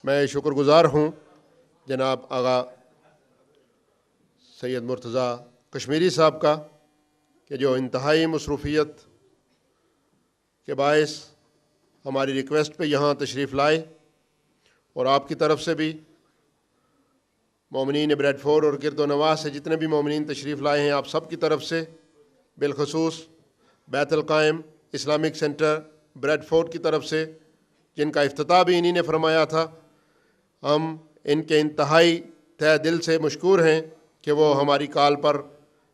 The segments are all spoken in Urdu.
میں شکر گزار ہوں جناب آغا سید مرتضیٰ کشمیری صاحب کا کہ جو انتہائی مصروفیت کے باعث ہماری ریکویسٹ پہ یہاں تشریف لائے، اور آپ کی طرف سے بھی مومنین بریڈ فورڈ اور گرد و نواح سے جتنے بھی مومنین تشریف لائے ہیں، آپ سب کی طرف سے، بالخصوص بیت القائم اسلامک سینٹر بریڈ فورڈ کی طرف سے، جن کا افتتاح بھی انہی نے فرمایا تھا، ہم ان کے انتہائی تہ دل سے مشکور ہیں کہ وہ ہماری کال پر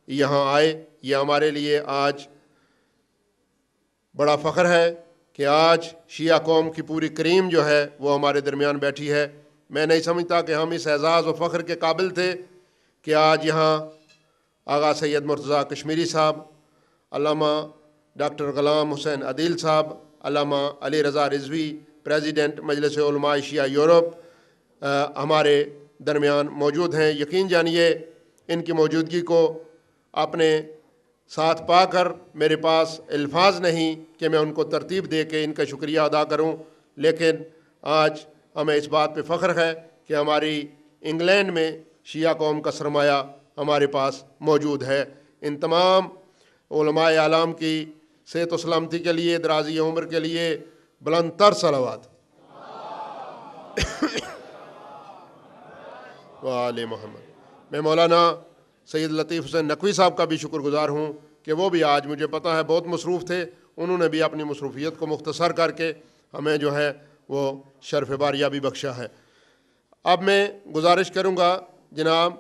یہاں آئے۔ یہ ہمارے لیے آج بڑا فخر ہے کہ آج شیعہ قوم کی پوری کریم جو ہے وہ ہمارے درمیان بیٹھی ہے۔ میں نہیں سمجھتا کہ ہم اس اعزاز و فخر کے قابل تھے کہ آج یہاں آغا سید مرتضیٰ کشمیری صاحب، علامہ ڈاکٹر غلام حسین عدیل صاحب، علامہ علی رضا رضوی پریزیڈنٹ مجلس علماء شیعہ یورپ ہمارے درمیان موجود ہیں۔ یقین جانیے ان کی موجودگی کو اپنے ساتھ پا کر میرے پاس الفاظ نہیں کہ میں ان کو ترتیب دے کے ان کا شکریہ ادا کروں، لیکن آج ہمیں اس بات پہ فخر ہے کہ ہماری انگلینڈ میں شیعہ قوم کا سرمایہ ہمارے پاس موجود ہے۔ ان تمام علماء اعلام کی صحت و سلامتی کے لیے، درازی عمر کے لیے بلند تر صلوات وآل محمد۔ میں مولانا سید لطیف حسین نقوی صاحب کا بھی شکر گزار ہوں کہ وہ بھی آج مجھے پتہ ہے بہت مصروف تھے، انہوں نے بھی اپنی مصروفیت کو مختصر کر کے ہمیں جو ہے وہ شرف باریابی بخشا ہے۔ اب میں گزارش کروں گا جناب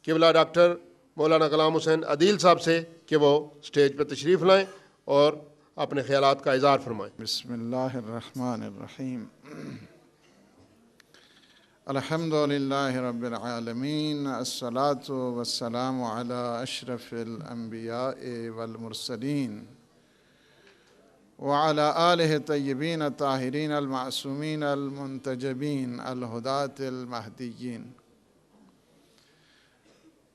قبلہ ڈاکٹر مولانا غلام حسین عدیل صاحب سے کہ وہ سٹیج پہ تشریف لائیں اور اپنے خیالات کا اظہار فرمائیں۔ بسم اللہ الرحمن الرحیم۔ الحمد للہ رب العالمین، الصلاة والسلام علی اشرف الانبیاء والمرسلین وعلی آلہ طیبین الطاہرین المعصومین المنتجبین الہداة المہدیین۔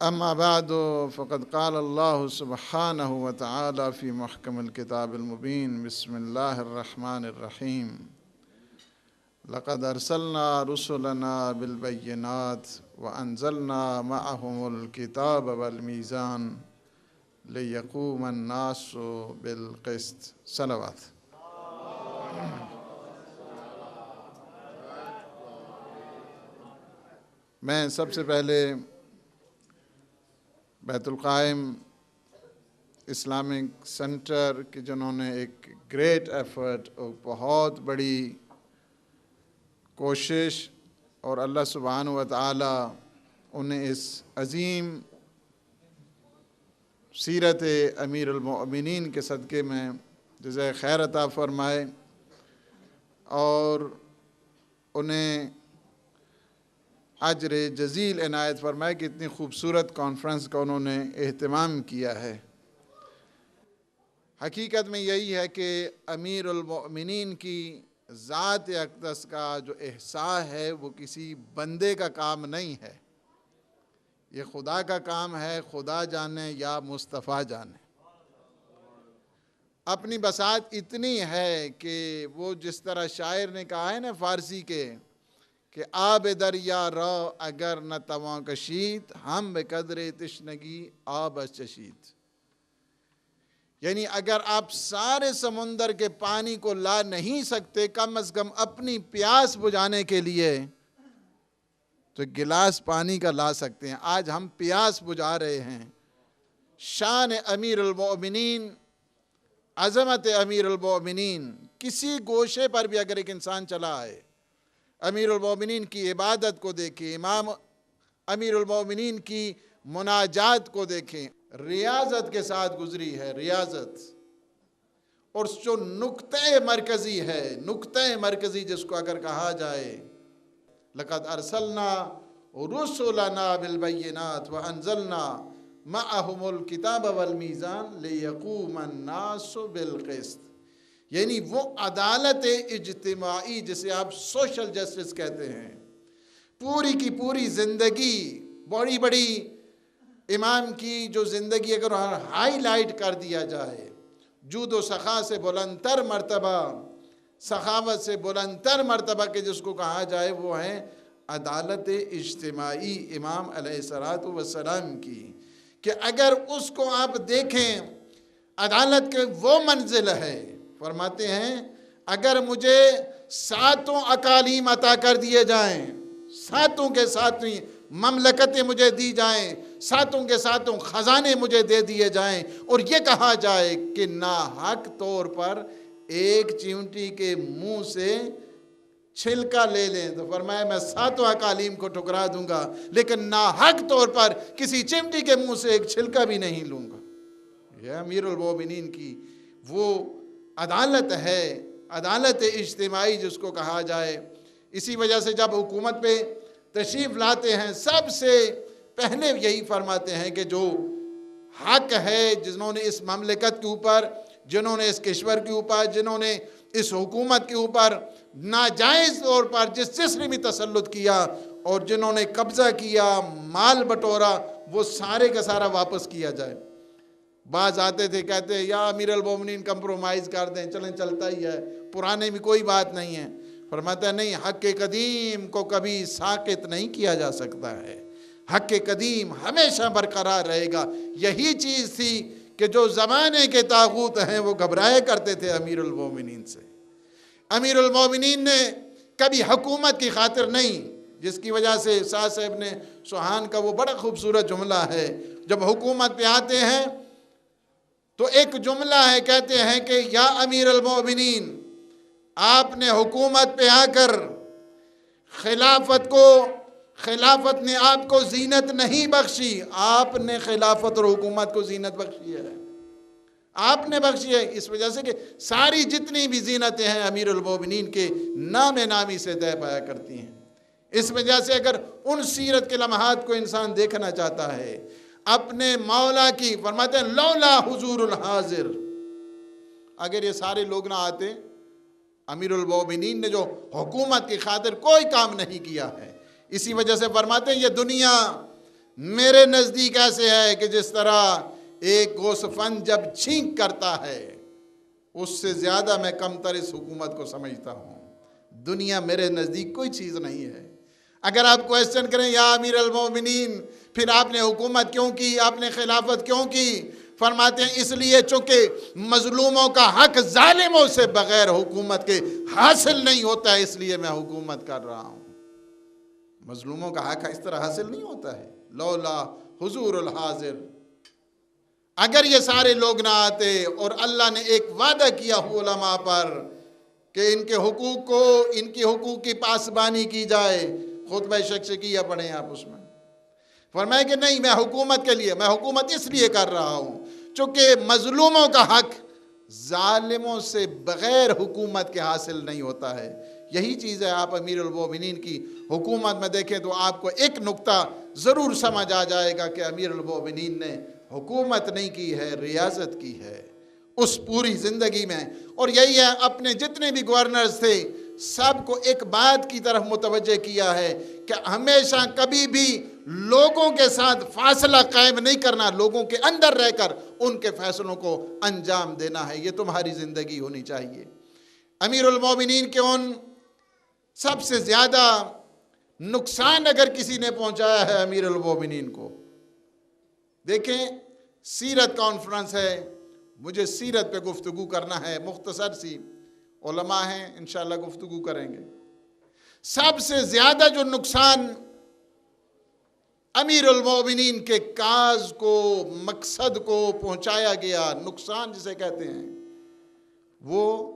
اما بعد فقد قال اللہ سبحانہ وتعالی فی محکم الکتاب المبین۔ بسم اللہ الرحمن الرحیم۔ لقد ارسلنا رسلنا بالبینات وانزلنا معهم الکتاب والمیزان لیقوم الناس بالقسط۔ صلوات۔ میں سب سے پہلے بیت القائم اسلامک سینٹر کے جنہوں نے ایک گریٹ ایفرٹ اور بہت بڑی کوشش، اور اللہ سبحانہ و تعالی انہیں اس عظیم سیرت امیر المؤمنین کے صدقے میں جزائے خیر عطا فرمائے، اور انہیں اجر جزیل عنایت فرمائے کہ اتنی خوبصورت کانفرنس کا انہوں نے اہتمام کیا ہے۔ حقیقت میں یہی ہے کہ امیر المؤمنین کی ذات اقدس کا جو احساس ہے وہ کسی بندے کا کام نہیں ہے، یہ خدا کا کام ہے، خدا جانے یا مصطفیٰ جانے۔ اپنی بساط اتنی ہے کہ وہ جس طرح شاعر نے کہا ہے نا فارسی کے کہ آب دریا رو اگر نہ تواں کشید، ہم بے قدر تشنگی آب چشید۔ یعنی اگر آپ سارے سمندر کے پانی کو لا نہیں سکتے، کم از کم اپنی پیاس بجھانے کے لیے تو گلاس پانی کا لا سکتے ہیں۔ آج ہم پیاس بجھا رہے ہیں۔ شان امیر المؤمنین، عظمت امیر المؤمنین، کسی گوشے پر بھی اگر ایک انسان چلا آئے، امیر المؤمنین کی عبادت کو دیکھیں، امام امیر المؤمنین کی مناجات کو دیکھیں، ریاضت کے ساتھ گزری ہے، ریاضت۔ اور جو نقطہ مرکزی ہے، نقطہ مرکزی جس کو اگر کہا جائے، لقد ارسلنا رسلنا بالبینات وانزلنا معهم الکتاب والمیزان لیقوم الناس بالقسط، یعنی وہ عدالت اجتماعی جسے آپ سوشل جسٹس کہتے ہیں، پوری کی پوری زندگی، بڑی بڑی امام کی جو زندگی اگر ہائی لائٹ کر دیا جائے، جود و سخا سے بلند تر مرتبہ سخاوت سے بلند تر مرتبہ کے جس کو کہا جائے وہ ہے عدالت اجتماعی امام علیہ السلام کی، کہ اگر اس کو آپ دیکھیں عدالت کے وہ منزل ہے، فرماتے ہیں اگر مجھے 7 اقالیم عطا کر دیے جائیں، 7 کے 7 مملکتیں مجھے دی جائیں، 7 کے 7 خزانے مجھے دے دیے جائیں، اور یہ کہا جائے کہ ناحق طور پر ایک چیونٹی کے منہ سے چھلکا لے لیں، تو فرمایا میں 7 اقالیم کو ٹھکرا دوں گا، لیکن ناحق طور پر کسی چمٹی کے منہ سے ایک چھلکا بھی نہیں لوں گا۔ یہ امیر المومنین کی وہ عدالت ہے، عدالت اجتماعی جس کو کہا جائے۔ اسی وجہ سے جب حکومت پہ تشریف لاتے ہیں سب سے پہلے یہی فرماتے ہیں کہ جو حق ہے، جنہوں نے اس مملکت کے اوپر، جنہوں نے اس کشور کے اوپر، جنہوں نے اس حکومت کے اوپر ناجائز طور پر جس نے بھی تسلط کیا اور جنہوں نے قبضہ کیا، مال بٹورا، وہ سارے کا سارا واپس کیا جائے۔ بعض آتے تھے کہتے ہیں یا امیر المومنین کمپرومائز کر دیں، چلیں چلتا ہی ہے، پرانے میں کوئی بات نہیں ہے۔ فرماتا ہے نہیں، حق قدیم کو کبھی ساقط نہیں کیا جا سکتا ہے، حق قدیم ہمیشہ برقرار رہے گا۔ یہی چیز تھی کہ جو زمانے کے طاغوت ہیں وہ گھبرایا کرتے تھے امیر المومنین سے۔ امیر المومنین نے کبھی حکومت کی خاطر نہیں، جس کی وجہ سے سعد صاحب نے سبحان کا وہ بڑا خوبصورت جملہ ہے، جب حکومت پہ آتے ہیں تو ایک جملہ ہے، کہتے ہیں کہ یا امیر المومنین، آپ نے حکومت پہ آ کر خلافت نے آپ کو زینت نہیں بخشی، آپ نے خلافت اور حکومت کو زینت بخشی ہے، آپ نے بخشی ہے۔ اس وجہ سے کہ ساری جتنی بھی زینتیں ہیں امیر المومنین کے نام نامی سے طے پایا کرتی ہیں۔ اس وجہ سے اگر ان سیرت کے لمحات کو انسان دیکھنا چاہتا ہے، اپنے مولا کی، فرماتے ہیں لولا حضور الحاضر، اگر یہ سارے لوگ نہ آتے، امیر المومنین نے جو حکومت کی خاطر کوئی کام نہیں کیا ہے، اسی وجہ سے فرماتے ہیں یہ دنیا میرے نزدیک ایسے ہے کہ جس طرح ایک گوسفند جب چھینک کرتا ہے، اس سے زیادہ میں کم تر اس حکومت کو سمجھتا ہوں۔ دنیا میرے نزدیک کوئی چیز نہیں ہے۔ اگر آپ کویسچن کریں یا امیر المومنین پھر آپ نے حکومت کیوں کی، آپ نے خلافت کیوں کی، فرماتے ہیں اس لیے چونکہ مظلوموں کا حق ظالموں سے بغیر حکومت کے حاصل نہیں ہوتا ہے، اس لیے میں حکومت کر رہا ہوں۔ مظلوموں کا حق اس طرح حاصل نہیں ہوتا ہے۔ لولا حضور الحاضر، اگر یہ سارے لوگ نہ آتے اور اللہ نے ایک وعدہ کیا ہو علماء پر کہ ان کے حقوق کو، ان کی حقوق کی پاسبانی کی جائے، خطبہ شکسکیہ پڑھیں آپ، اس میں فرمائے کہ نہیں، میں حکومت کے لیے، میں حکومت اس لیے کر رہا ہوں چونکہ مظلوموں کا حق ظالموں سے بغیر حکومت کے حاصل نہیں ہوتا ہے۔ یہی چیز ہے، آپ امیر المومنین کی حکومت میں دیکھیں تو آپ کو ایک نقطہ ضرور سمجھ آ جائے گا کہ امیر المومنین نے حکومت نہیں کی ہے، ریاست کی ہے اس پوری زندگی میں۔ اور یہی ہے، اپنے جتنے بھی گورنرز تھے سب کو ایک بات کی طرف متوجہ کیا ہے کہ ہمیشہ کبھی بھی لوگوں کے ساتھ فاصلہ قائم نہیں کرنا، لوگوں کے اندر رہ کر ان کے فیصلوں کو انجام دینا ہے، یہ تمہاری زندگی ہونی چاہیے۔ امیر المومنین کے ان سب سے زیادہ نقصان اگر کسی نے پہنچایا ہے امیر المومنین کو، دیکھیں سیرت کانفرنس ہے، مجھے سیرت پہ گفتگو کرنا ہے، مختصر سی، علماء ہیں انشاءاللہ گفتگو کریں گے۔ سب سے زیادہ جو نقصان امیر المومنین کے کاز کو، مقصد کو پہنچایا گیا، نقصان جسے کہتے ہیں، وہ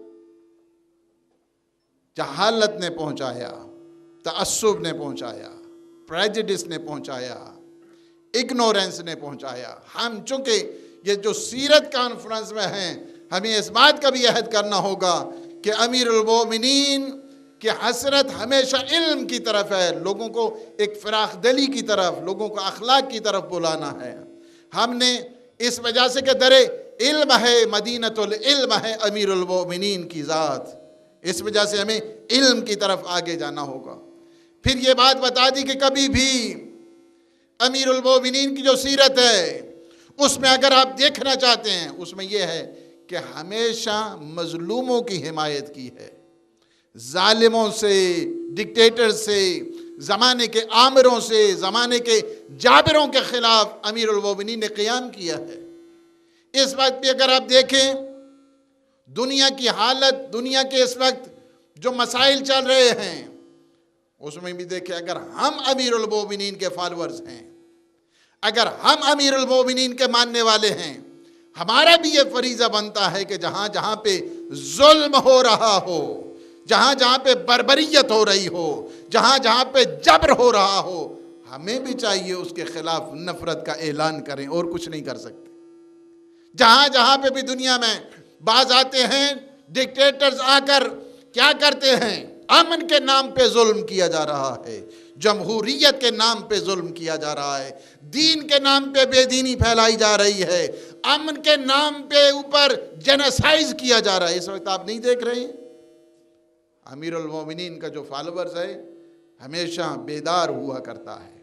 جہالت نے پہنچایا، تعصب نے پہنچایا، پریجڈس نے پہنچایا، اگنورنس نے پہنچایا۔ ہم چونکہ یہ جو سیرت کانفرنس میں ہیں، ہمیں اس بات کا بھی عہد کرنا ہوگا کہ امیر المومنین کی حسرت ہمیشہ علم کی طرف ہے، لوگوں کو ایک فراخ دلی کی طرف، لوگوں کو اخلاق کی طرف بلانا ہے۔ ہم نے اس وجہ سے کہ در علم ہے، مدینۃ العلم ہے امیر المومنین کی ذات، اس وجہ سے ہمیں علم کی طرف آگے جانا ہوگا۔ پھر یہ بات بتا دی کہ کبھی بھی امیر المومنین کی جو سیرت ہے اس میں اگر آپ دیکھنا چاہتے ہیں، اس میں یہ ہے کہ ہمیشہ مظلوموں کی حمایت کی ہے، ظالموں سے، ڈکٹیٹر سے، زمانے کے آمروں سے، زمانے کے جابروں کے خلاف امیر المومنین نے قیام کیا ہے۔ اس وقت بھی اگر آپ دیکھیں دنیا کی حالت، دنیا کے اس وقت جو مسائل چل رہے ہیں، اس میں بھی دیکھیں اگر ہم امیر المومنین کے فالورز ہیں، اگر ہم امیر المومنین کے ماننے والے ہیں، ہمارا بھی یہ فریضہ بنتا ہے کہ جہاں جہاں پہ ظلم ہو رہا ہو، جہاں جہاں پہ بربریت ہو رہی ہو، جہاں جہاں پہ جبر ہو رہا ہو، ہمیں بھی چاہیے اس کے خلاف نفرت کا اعلان کریں، اور کچھ نہیں کر سکتے۔ جہاں جہاں پہ بھی دنیا میں باز آتے ہیں ڈکٹیٹرز آ کر کیا کرتے ہیں؟ امن کے نام پہ ظلم کیا جا رہا ہے، جمہوریت کے نام پہ ظلم کیا جا رہا ہے، دین کے نام پہ بے دینی پھیلائی جا رہی ہے، امن کے نام پہ اوپر جینوسائڈ کیا جا رہا ہے۔ اس وقت آپ نہیں دیکھ رہے ہیں؟ امیر المومنین کا جو فالورز ہے ہمیشہ بیدار ہوا کرتا ہے،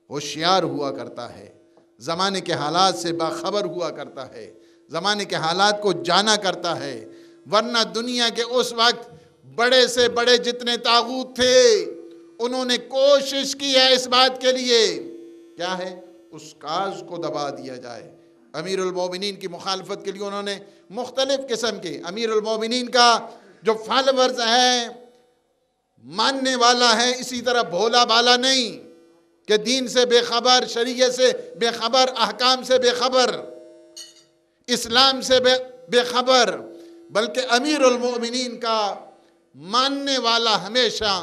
ہوشیار ہوا کرتا ہے، زمانے کے حالات سے باخبر ہوا کرتا ہے، زمانے کے حالات کو جانا کرتا ہے۔ ورنہ دنیا کے اس وقت بڑے سے بڑے جتنے طاغوت تھے، انہوں نے کوشش کی ہے اس بات کے لیے، کیا ہے؟ اس کاز کو دبا دیا جائے۔ امیر المومنین کی مخالفت کے لیے انہوں نے مختلف قسم کے، امیر المومنین کا جو فالورز ہیں، ماننے والا ہے، اسی طرح بھولا بالا نہیں کہ دین سے بے خبر، شریعت سے بے خبر، احکام سے بے خبر، اسلام سے بے خبر، بلکہ امیر المومنین کا ماننے والا ہمیشہ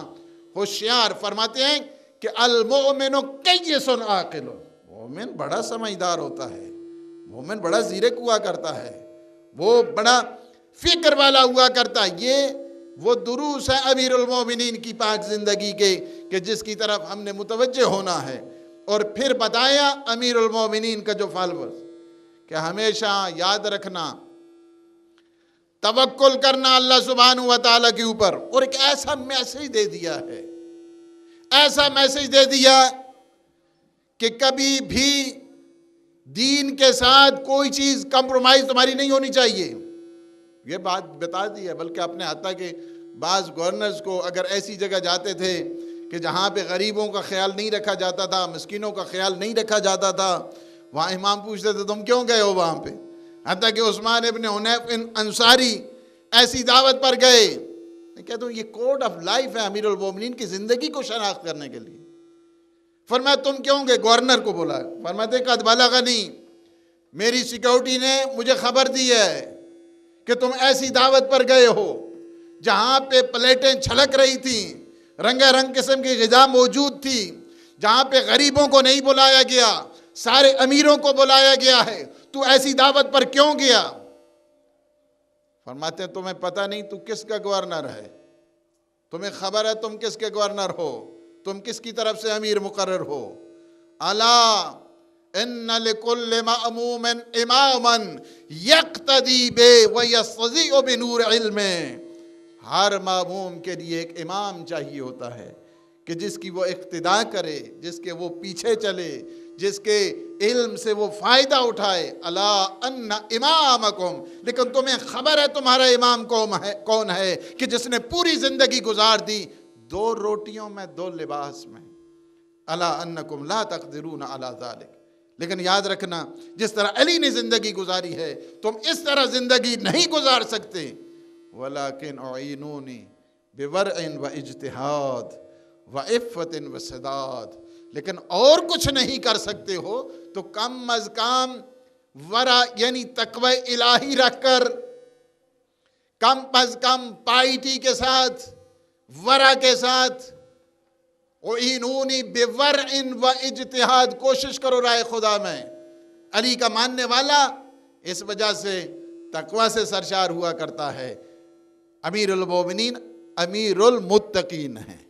ہوشیار۔ فرماتے ہیں کہ المؤمن کیس عاقل، مومن بڑا سمجھدار ہوتا ہے، مومن بڑا زیرک ہوا کرتا ہے، وہ بڑا فکر والا ہوا کرتا ہے۔ یہ وہ دروس ہے امیر المومنین کی پاک زندگی کے کہ جس کی طرف ہم نے متوجہ ہونا ہے۔ اور پھر بتایا امیر المومنین کا جو فالورز کہ ہمیشہ یاد رکھنا، توکل کرنا اللہ سبحانہ و تعالیٰ کے اوپر، اور ایک ایسا میسیج دے دیا ہے، ایسا میسیج دے دیا کہ کبھی بھی دین کے ساتھ کوئی چیز کمپرومائز تمہاری نہیں ہونی چاہیے۔ یہ بات بتا دی ہے، بلکہ اپنے حتیٰ کہ بعض گورنرز کو اگر ایسی جگہ جاتے تھے کہ جہاں پہ غریبوں کا خیال نہیں رکھا جاتا تھا، مسکینوں کا خیال نہیں رکھا جاتا تھا، وہاں امام پوچھتے تھے تم کیوں گئے ہو وہاں پہ؟ حتیٰ کہ عثمان ابن حنیف انصاری ایسی دعوت پر گئے۔ میں کہتا ہوں یہ کوڈ آف لائف ہے امیر المومنین کی زندگی کو شناخت کرنے کے لیے۔ فرمایا تم کیوں گئے؟ گورنر کو بولا، فرماتے قد بلغنی، میری سیکیورٹی نے مجھے خبر دی ہے کہ تم ایسی دعوت پر گئے ہو جہاں پہ پلیٹیں چھلک رہی تھیں، رنگا رنگ قسم کی غذا موجود تھی، جہاں پہ غریبوں کو نہیں بلایا گیا، سارے امیروں کو بلایا گیا ہے، تو ایسی دعوت پر کیوں گیا؟ فرماتے ہیں تمہیں پتہ نہیں تو کس کا گورنر ہے، تمہیں خبر ہے تم کس کے گورنر ہو، تم کس کی طرف سے امیر مقرر ہو؟ الا ان لکل مأموم اماما یقتدی بے ویستضیء بنور علم، ہر مأموم کے لیے ایک امام چاہیے ہوتا ہے کہ جس کی وہ اقتداء کرے، جس کے وہ پیچھے چلے، جس کے علم سے وہ فائدہ اٹھائے۔ الا ان امامکم، لیکن تمہیں خبر ہے تمہارا امام کون ہے کہ جس نے پوری زندگی گزار دی 2 روٹیوں میں 2 لباس میں۔ الا انکم لا تقدرون علی ذلک، لیکن یاد رکھنا جس طرح علی نے زندگی گزاری ہے تم اس طرح زندگی نہیں گزار سکتے۔ ولیکن اعینونی بورع و اجتہاد و عفت و سداد، لیکن اور کچھ نہیں کر سکتے ہو تو کم از کم ورع یعنی تقوی الہی رکھ کر، کم از کم پائٹی کے ساتھ، ورع کے ساتھ، اعینونی بورع و اجتہاد، کوشش کرو رائے خدا میں۔ علی کا ماننے والا اس وجہ سے تقوی سے سرشار ہوا کرتا ہے۔ امیر المومنین امیر المتقین ہیں،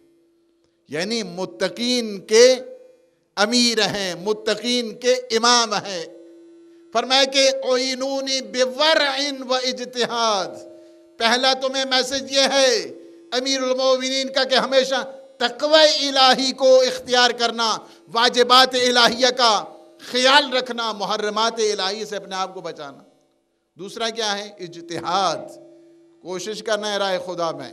یعنی متقین کے امیر ہیں، متقین کے امام ہیں۔ فرمایا کہ اعینونی بورع و اجتہاد، پہلا تمہیں میسج یہ ہے امیر المومنین کا کہ ہمیشہ تقوی الہی کو اختیار کرنا، واجبات الہیہ کا خیال رکھنا، محرمات الہی سے اپنے آپ کو بچانا۔ دوسرا کیا ہے؟ اجتہاد، کوشش کرنا ہے رائے خدا میں۔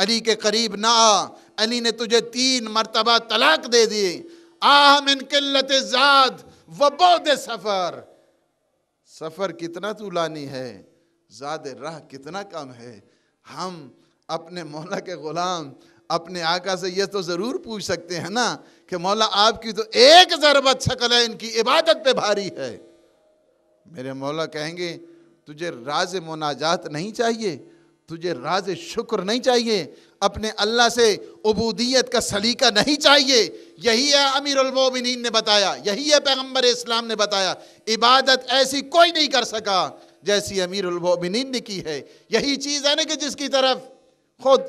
علی کے قریب نہ آ، علی نے تجھے 3 مرتبہ طلاق دے دیے، آہ من قلت زاد و بعد سفر، سفر کتنا طولانی ہے، زاد راہ کتنا کم ہے۔ ہم اپنے مولا کے غلام اپنے آقا سے یہ تو ضرور پوچھ سکتے ہیں نا کہ مولا آپ کی تو ایک ضربت ثقل ہے، ان کی عبادت پہ بھاری ہے۔ میرے مولا کہیں گے تجھے راز مناجات نہیں چاہیے، تجھے راز شکر نہیں چاہیے، اپنے اللہ سے عبودیت کا سلیقہ نہیں چاہیے؟ یہی ہے امیر المومنین نے بتایا، یہی ہے پیغمبر اسلام نے بتایا، عبادت ایسی کوئی نہیں کر سکا جیسی امیر المومنین نے کی ہے۔ یہی چیز ہے نا کہ جس کی طرف خود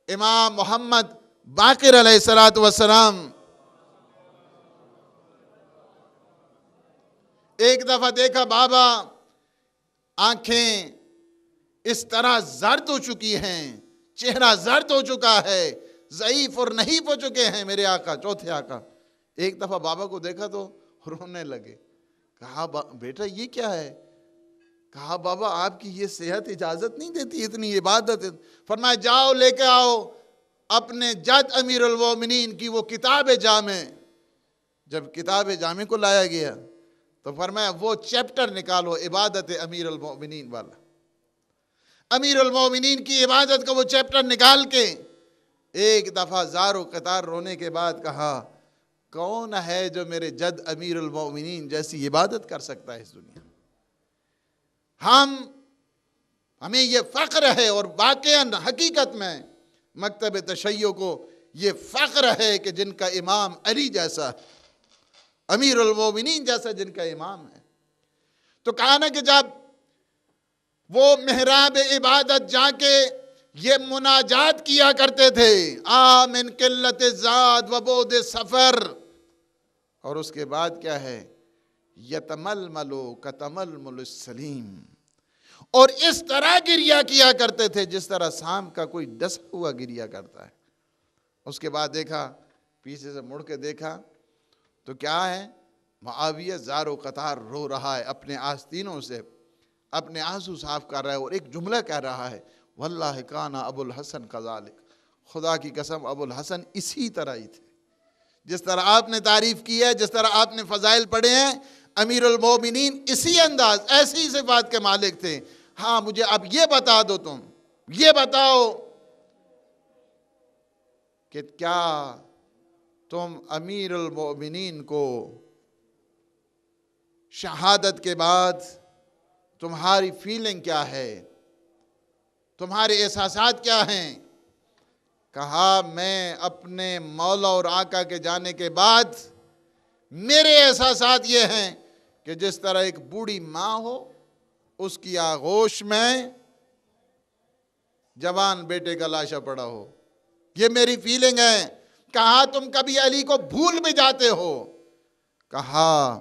امام محمد باقر علیہ السلام ایک دفعہ دیکھا بابا آنکھیں اس طرح زرد ہو چکی ہیں، چہرہ زرد ہو چکا ہے، ضعیف اور نحیف ہو چکے ہیں میرے آقا، چوتھے آقا۔ ایک دفعہ بابا کو دیکھا تو رونے لگے، کہا بیٹا یہ کیا ہے؟ کہا بابا آپ کی یہ صحت اجازت نہیں دیتی اتنی عبادت۔ فرمایا جاؤ لے کے آؤ اپنے جد امیر المومنین کی وہ کتاب جامع۔ جب کتاب جامع کو لایا گیا تو فرمایا وہ چیپٹر نکالو عبادت امیر المومنین والا۔ امیر المومنین کی عبادت کا وہ چیپٹر نکال کے ایک دفعہ زار و قطار رونے کے بعد کہا کون ہے جو میرے جد امیر المومنین جیسی عبادت کر سکتا ہے اس دنیا میں؟ ہمیں یہ فخر ہے، اور واقعاً حقیقت میں مکتب تشیع کو یہ فخر ہے کہ جن کا امام علی جیسا، امیر المومنین جیسا جن کا امام ہے۔ تو کہا نا کہ جب وہ محراب عبادت جا کے یہ مناجات کیا کرتے تھے، آ من قلت زاد و بعد سفر، اور اس کے بعد کیا ہے، یتململو کتململ السلیم، اور اس طرح گریا کیا کرتے تھے جس طرح سام کا کوئی ڈسا ہوا گریا کرتا ہے۔ اس کے بعد دیکھا، پیچھے سے مڑ کے دیکھا تو کیا ہے، معاویہ زار و قطار رو رہا ہے، اپنے آستینوں سے اپنے آنسو صاف کر رہا ہے، اور ایک جملہ کہہ رہا ہے واللہ کان ابو الحسن کذالک، خدا کی قسم ابو الحسن اسی طرح ہی تھے جس طرح آپ نے تعریف کی ہے، جس طرح آپ نے فضائل پڑھے ہیں، امیر المومنین اسی انداز ایسی صفات کے مالک تھے۔ ہاں مجھے اب یہ بتا دو، تم یہ بتاؤ کہ کیا تم امیر المومنین کو شہادت کے بعد تمہاری فیلنگ کیا ہے، تمہارے احساسات کیا ہیں؟ کہا میں اپنے مولا اور آقا کے جانے کے بعد میرے احساسات یہ ہیں کہ جس طرح ایک بوڑھی ماں ہو، اس کی آغوش میں جوان بیٹے کا لاشا پڑا ہو، یہ میری فیلنگ ہے۔ کہا تم کبھی علی کو بھول بھی جاتے ہو؟ کہا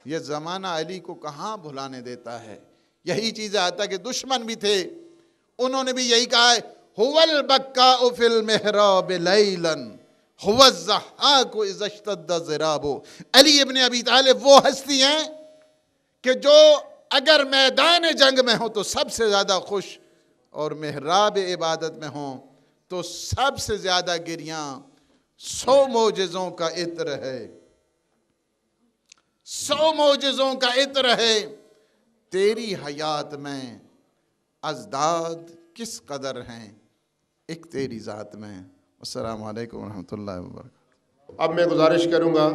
یہ زمانہ علی کو کہاں بھلانے دیتا ہے۔ یہی چیز آتا کہ دشمن بھی تھے، انہوں نے بھی یہی کہا ہے هو البکاء فی المحراب لیلا هو الضحاک اذا اشتد ضراب۔ علی ابن ابی طالب وہ ہستی ہیں کہ جو اگر میدان جنگ میں ہوں تو سب سے زیادہ خوش، اور محراب عبادت میں ہوں تو سب سے زیادہ گریاں۔ 100 معجزوں کا عطر ہے، 100 معجزوں کا عطر ہے تیری حیات میں، ازداد کس قدر ہیں ایک تیری ذات میں۔ السلام علیکم ورحمۃ اللہ وبرکاتہ۔ اب میں گزارش کروں گا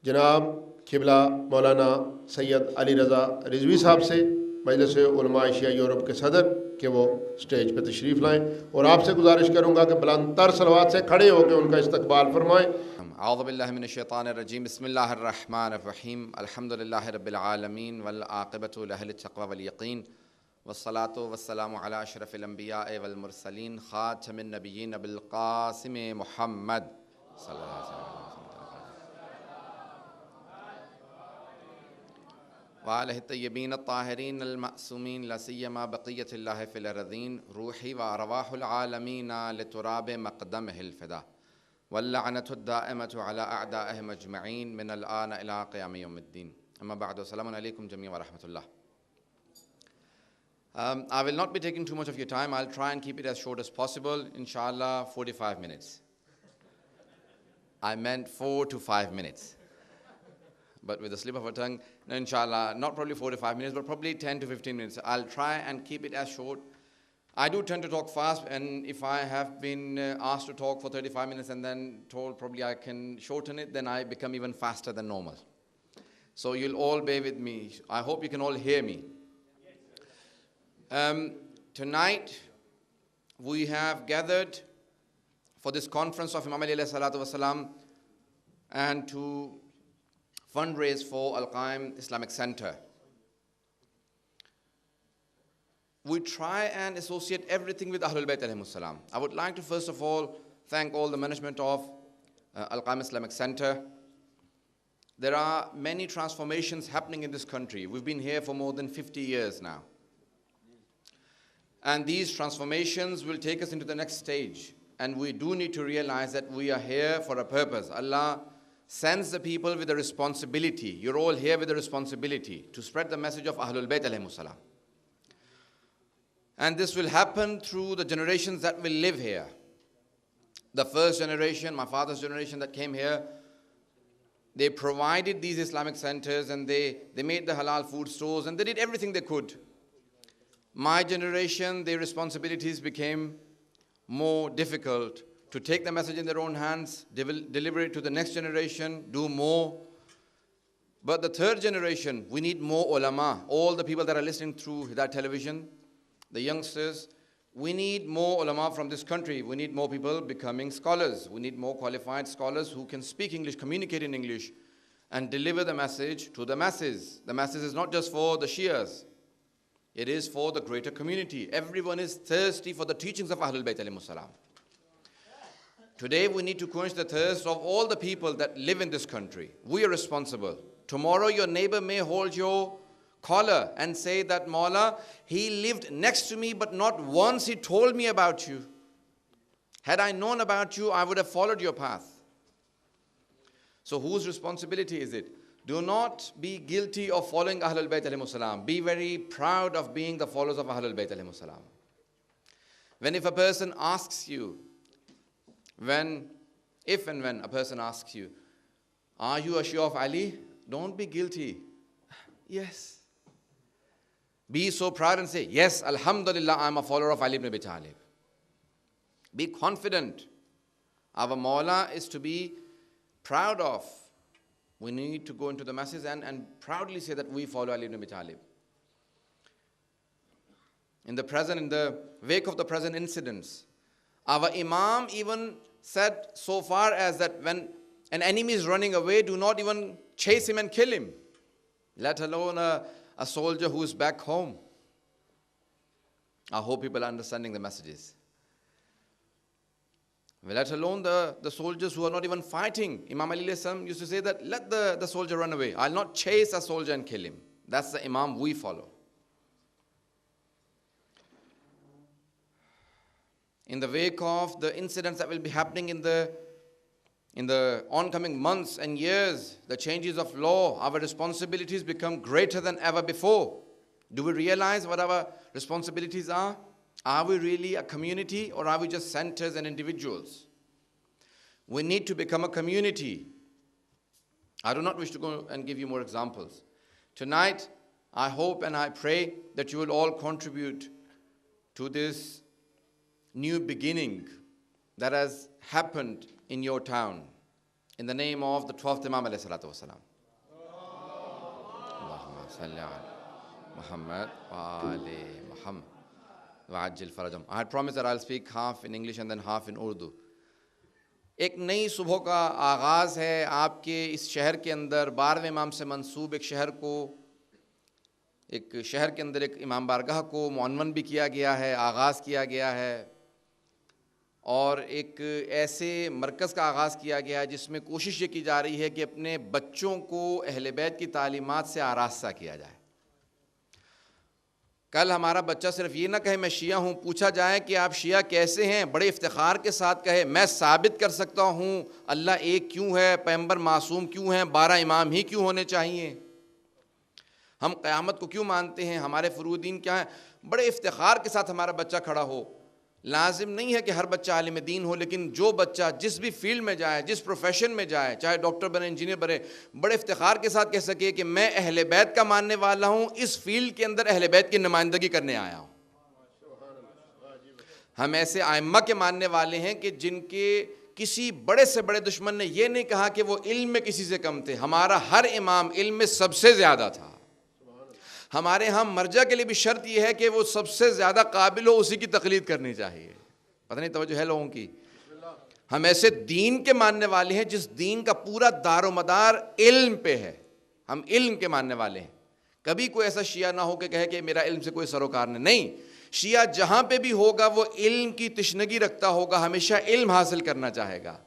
جناب قبلہ مولانا سید علی رضا رضوی صاحب سے، مجلس علماء ایشیا یورپ کے صدر، کہ وہ سٹیج پہ تشریف لائیں، اور آپ سے گزارش کروں گا کہ بلند تر صلوات سے کھڑے ہو کے ان کا استقبال فرمائیں۔ اعوذ باللہ من الشیطان الرجیم، بسم اللہ الرحمن الرحیم، الحمدللہ رب العالمین والعاقبۃ لأہل التقوی والیقین، والصلاة والسلام علی اشرف الانبیاء والمرسلین، خاتم النبیین ابو القاسم محمد صلی اللہ علیہ وسلم وآلہ الطیبین الطاہرین المعصومین، لا سیما بقیۃ اللہ فی الارضین، روحی و ارواح العالمین لتراب مقدمہ الفدا، واللعنۃ الدائمۃ علی اعدائہم اجمعین من الآن الی قیام یوم الدین، اما بعد، السلام علیکم جمیعا ورحمۃ اللہ۔ I will not be taking too much of your time. I'll try and keep it as short as possible. Inshallah, 45 minutes. I meant 4 to 5 minutes. But with a slip of a tongue, no, inshallah, not probably 4 to 5 minutes, but probably 10 to 15 minutes. I'll try and keep it as short. I do tend to talk fast, and if I have been asked to talk for 35 minutes and then told probably I can shorten it, then I become even faster than normal. So you'll all bear with me. I hope you can all hear me. Tonight, we have gathered for this conference of Imam Ali alayhi salatu wasalam and to fundraise for Al-Qaim Islamic Center. We try and associate everything with Ahlul Bayt alayhimus salam. I would like to first of all thank all the management of Al-Qaim Islamic Center. There are many transformations happening in this country. We've been here for more than 50 years now. And these transformations will take us into the next stage. And we do need to realize that we are here for a purpose. Allah sends the people with a responsibility. You're all here with a responsibility to spread the message of Ahlul Bayt alayhimus salam. And this will happen through the generations that will live here. The first generation, my father's generation that came here, they provided these Islamic centers and they made the halal food stores and they did everything they could. My generation, their responsibilities became more difficult to take the message in their own hands, deliver it to the next generation, do more. But the third generation, we need more ulama. All the people that are listening through that television, the youngsters, we need more ulama from this country. We need more people becoming scholars. We need more qualified scholars who can speak English, communicate in English, and deliver the message to the masses. The masses is not just for the Shias. It is for the greater community. Everyone is thirsty for the teachings of Ahlul Bayt alayhimus salam. Today we need to quench the thirst of all the people that live in this country. We are responsible. Tomorrow your neighbor may hold your collar and say that, Mawla, he lived next to me but not once he told me about you. Had I known about you, I would have followed your path. So whose responsibility is it? Do not be guilty of following Ahlul Bayt alayhimus salam. Be very proud of being the followers of Ahlul Bayt alayhimus salam. If a person asks you, if and when a person asks you, are you a Shia of Ali? Don't be guilty. Yes. Be so proud and say, yes, Alhamdulillah, I'm a follower of Ali ibn Abi Talib. Be confident. Our Mawla is to be proud of. We need to go into the masses and proudly say that we follow Ali ibn Abi Talib. In the wake of the present incidents, our Imam even said so far as that when an enemy is running away, do not even chase him and kill him, let alone a soldier who is back home. I hope people are understanding the messages. Let alone the soldiers who are not even fighting. Imam Ali alayhi salam used to say that, let the soldier run away. I'll not chase a soldier and kill him. That's the Imam we follow. In the wake of the incidents that will be happening in the oncoming months and years, the changes of law, our responsibilities become greater than ever before. Do we realize what our responsibilities are? Are we really a community or are we just centers and individuals? We need to become a community. I do not wish to go and give you more examples. Tonight, I hope and I pray that you will all contribute to this new beginning that has happened in your town. In the name of the 12th Imam alayhi salatu wasalam. Allahumma salli ala Muhammad wa ali Muhammad. I had promised that I'll speak half in English and then half in Urdu. ایک نئی صبح کا آغاز ہے آپ کے اس شہر کے اندر 12ویں امام سے منسوب ایک شہر کے اندر ایک امام بارگاہ کو معنون بھی کیا گیا ہے, آغاز کیا گیا ہے, اور ایک ایسے مرکز کا آغاز کیا گیا ہے جس میں کوشش یہ کی جا رہی ہے کہ اپنے بچوں کو اہل بیت کی تعلیمات سے آراستہ کیا جائے. کل ہمارا بچہ صرف یہ نہ کہے میں شیعہ ہوں, پوچھا جائے کہ آپ شیعہ کیسے ہیں, بڑے افتخار کے ساتھ کہے میں ثابت کر سکتا ہوں اللہ ایک کیوں ہے, پیغمبر معصوم کیوں ہیں, 12 امام ہی کیوں ہونے چاہیے. ہم قیامت کو کیوں مانتے ہیں، ہمارے فروع دین کیا ہیں، بڑے افتخار کے ساتھ ہمارا بچہ کھڑا ہو. لازم نہیں ہے کہ ہر بچہ عالم دین ہو، لیکن جو بچہ جس بھی فیلڈ میں جائے، جس پروفیشن میں جائے، چاہے ڈاکٹر بنے، انجینئر بنے، بڑے افتخار کے ساتھ کہہ سکے کہ میں اہل بیت کا ماننے والا ہوں، اس فیلڈ کے اندر اہل بیت کی نمائندگی کرنے آیا ہوں. ہم ایسے ائمہ کے ماننے والے ہیں کہ جن کے کسی بڑے سے بڑے دشمن نے یہ نہیں کہا کہ وہ علم میں کسی سے کم تھے. ہمارا ہر امام علم میں سب سے زیادہ تھا. ہمارے ہاں مرجع کے لیے بھی شرط یہ ہے کہ وہ سب سے زیادہ قابل ہو، اسی کی تقلید کرنی چاہیے. پتہ نہیں توجہ ہے لوگوں کی. ہم ایسے دین کے ماننے والے ہیں جس دین کا پورا دار و مدار علم پہ ہے. ہم علم کے ماننے والے ہیں. کبھی کوئی ایسا شیعہ نہ ہو کہ کہے کہ میرا علم سے کوئی سروکار نہیں. شیعہ جہاں پہ بھی ہوگا وہ علم کی تشنگی رکھتا ہوگا، ہمیشہ علم حاصل کرنا چاہے گا.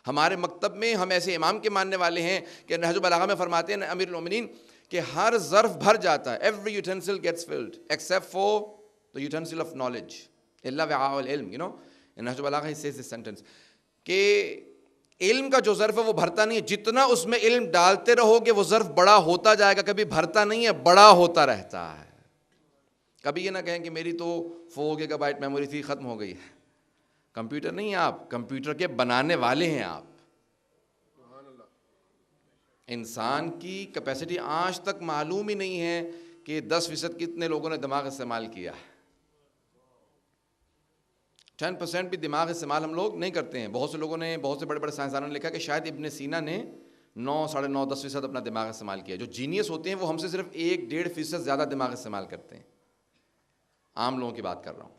ہمارے مکتب میں ہم ایسے امام کے ماننے والے ہیں کہ نہج البلاغہ میں فرماتے ہیں امیر المومنین کہ ہر ظرف بھر جاتا ہے. Every utensil gets filled except for the utensil of knowledge. إلا وعاء العلم. You know, in Nahj البلاغہ he says this sentence کہ علم کا جو ظرف ہے وہ بھرتا نہیں ہے. جتنا اس میں علم ڈالتے رہو گے وہ ظرف بڑا ہوتا جائے گا، کبھی بھرتا نہیں ہے، بڑا ہوتا رہتا ہے. کبھی یہ نہ کہیں کہ میری تو 4 گیگا بائٹ میموری تھی، ختم ہو گئی ہے. کمپیوٹر نہیں ہیں آپ، کمپیوٹر کے بنانے والے ہیں آپ. انسان کی کیپیسٹی آج تک معلوم ہی نہیں ہے کہ 10% کتنے لوگوں نے دماغ استعمال کیا ہے. 10% بھی دماغ استعمال ہم لوگ نہیں کرتے ہیں. بہت سے لوگوں نے، بہت سے بڑے بڑے سائنسدانوں نے لکھا کہ شاید ابن سینا نے 9، 9.5، 10% اپنا دماغ استعمال کیا. جو جینیس ہوتے ہیں وہ ہم سے صرف 1-1.5% زیادہ دماغ استعمال کرتے ہیں. عام لوگوں کی بات کر رہا ہوں.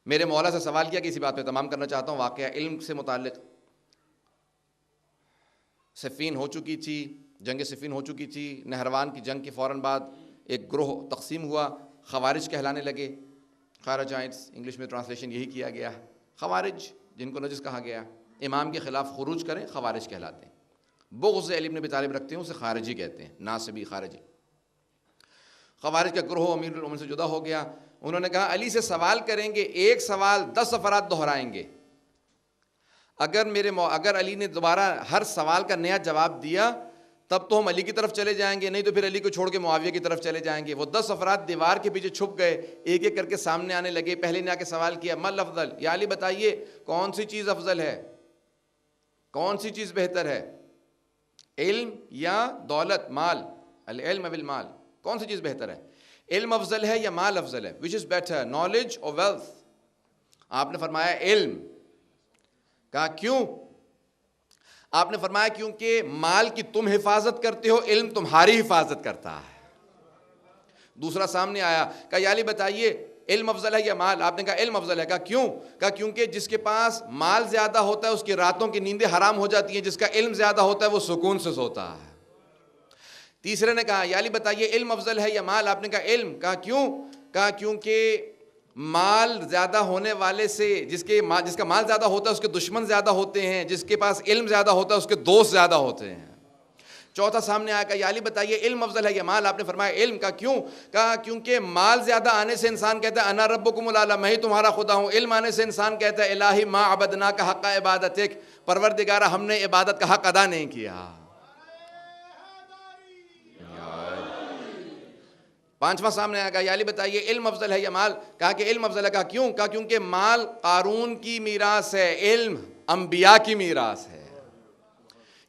میرے مولا سے سوال کیا کہ اسی بات پہ تمام کرنا چاہتا ہوں. واقعہ علم سے متعلق صفین ہو چکی تھی، جنگ صفین ہو چکی تھی. نہروان کی جنگ کے فوراً بعد ایک گروہ تقسیم ہوا، خوارج کہلانے لگے. خارجائٹس انگلش میں ٹرانسلیشن یہی کیا گیا. خوارج جن کو نجس کہا گیا، امام کے خلاف خروج کریں خوارج کہلاتے ہیں. بغض علی بن ابی طالب رکھتے ہیں اسے خارجی کہتے ہیں، ناصبی خارجی. خوارج کا گروہ امیر المومنین سے جدا ہو گیا. انہوں نے کہا علی سے سوال کریں گے، ایک سوال 10 افراد دہرائیں گے. اگر علی نے دوبارہ ہر سوال کا نیا جواب دیا تب تو ہم علی کی طرف چلے جائیں گے، نہیں تو پھر علی کو چھوڑ کے معاویہ کی طرف چلے جائیں گے. وہ 10 افراد دیوار کے پیچھے چھپ گئے، ایک ایک کر کے سامنے آنے لگے. پہلے نے آ کے سوال کیا مل افضل، یا علی بتائیے کون سی چیز افضل ہے، کون سی چیز بہتر ہے، علم یا دولت، مال، العلم بالمال، کون سی چیز بہتر ہے، علم افضل ہے یا مال افضل ہے، which is better, knowledge or wealth؟ آپ نے فرمایا علم. کہا کیوں؟ آپ نے فرمایا کیونکہ مال کی تم حفاظت کرتے ہو، علم تمہاری حفاظت کرتا ہے. دوسرا سامنے آیا، کہا یا علی بتائیے علم افضل ہے یا مال؟ آپ نے کہا علم افضل ہے. کہا کیوں؟ کہا کیونکہ جس کے پاس مال زیادہ ہوتا ہے اس کی راتوں کی نیندیں حرام ہو جاتی ہیں، جس کا علم زیادہ ہوتا ہے وہ سکون سے سوتا ہے. تیسرے نے کہا یا علی بتائیے علم افضل ہے یا مال؟ آپ نے کہا علم. کہا کیوں؟ کہا کیونکہ مال زیادہ ہونے والے سے جس کا مال زیادہ ہوتا ہے اس کے دشمن زیادہ ہوتے ہیں، جس کے پاس علم زیادہ ہوتا ہے اس کے دوست زیادہ ہوتے ہیں. چوتھا سامنے آیا، کہا یا علی بتائیے علم افضل ہے یا مال؟ آپ نے فرمایا علم. کہا کیوں؟ کہا کیونکہ مال زیادہ آنے سے انسان کہتا ہے انا ربکم الاعلی، میں ہی تمہارا خدا ہوں. علم آنے سے انسان کہتا ہے الہی ما عبدناک حق عبادتک، پروردگارہ ہم نے عبادت کا حق ادا نہیں کیا. پانچواں سامنے آیا، کہا یا علی بتائیے علم افضل ہے یا مال؟ کہا کہ علم افضل ہے. کہا کیوں؟ کہا کیونکہ مال قارون کی میراث ہے، علم انبیاء کی میراث ہے.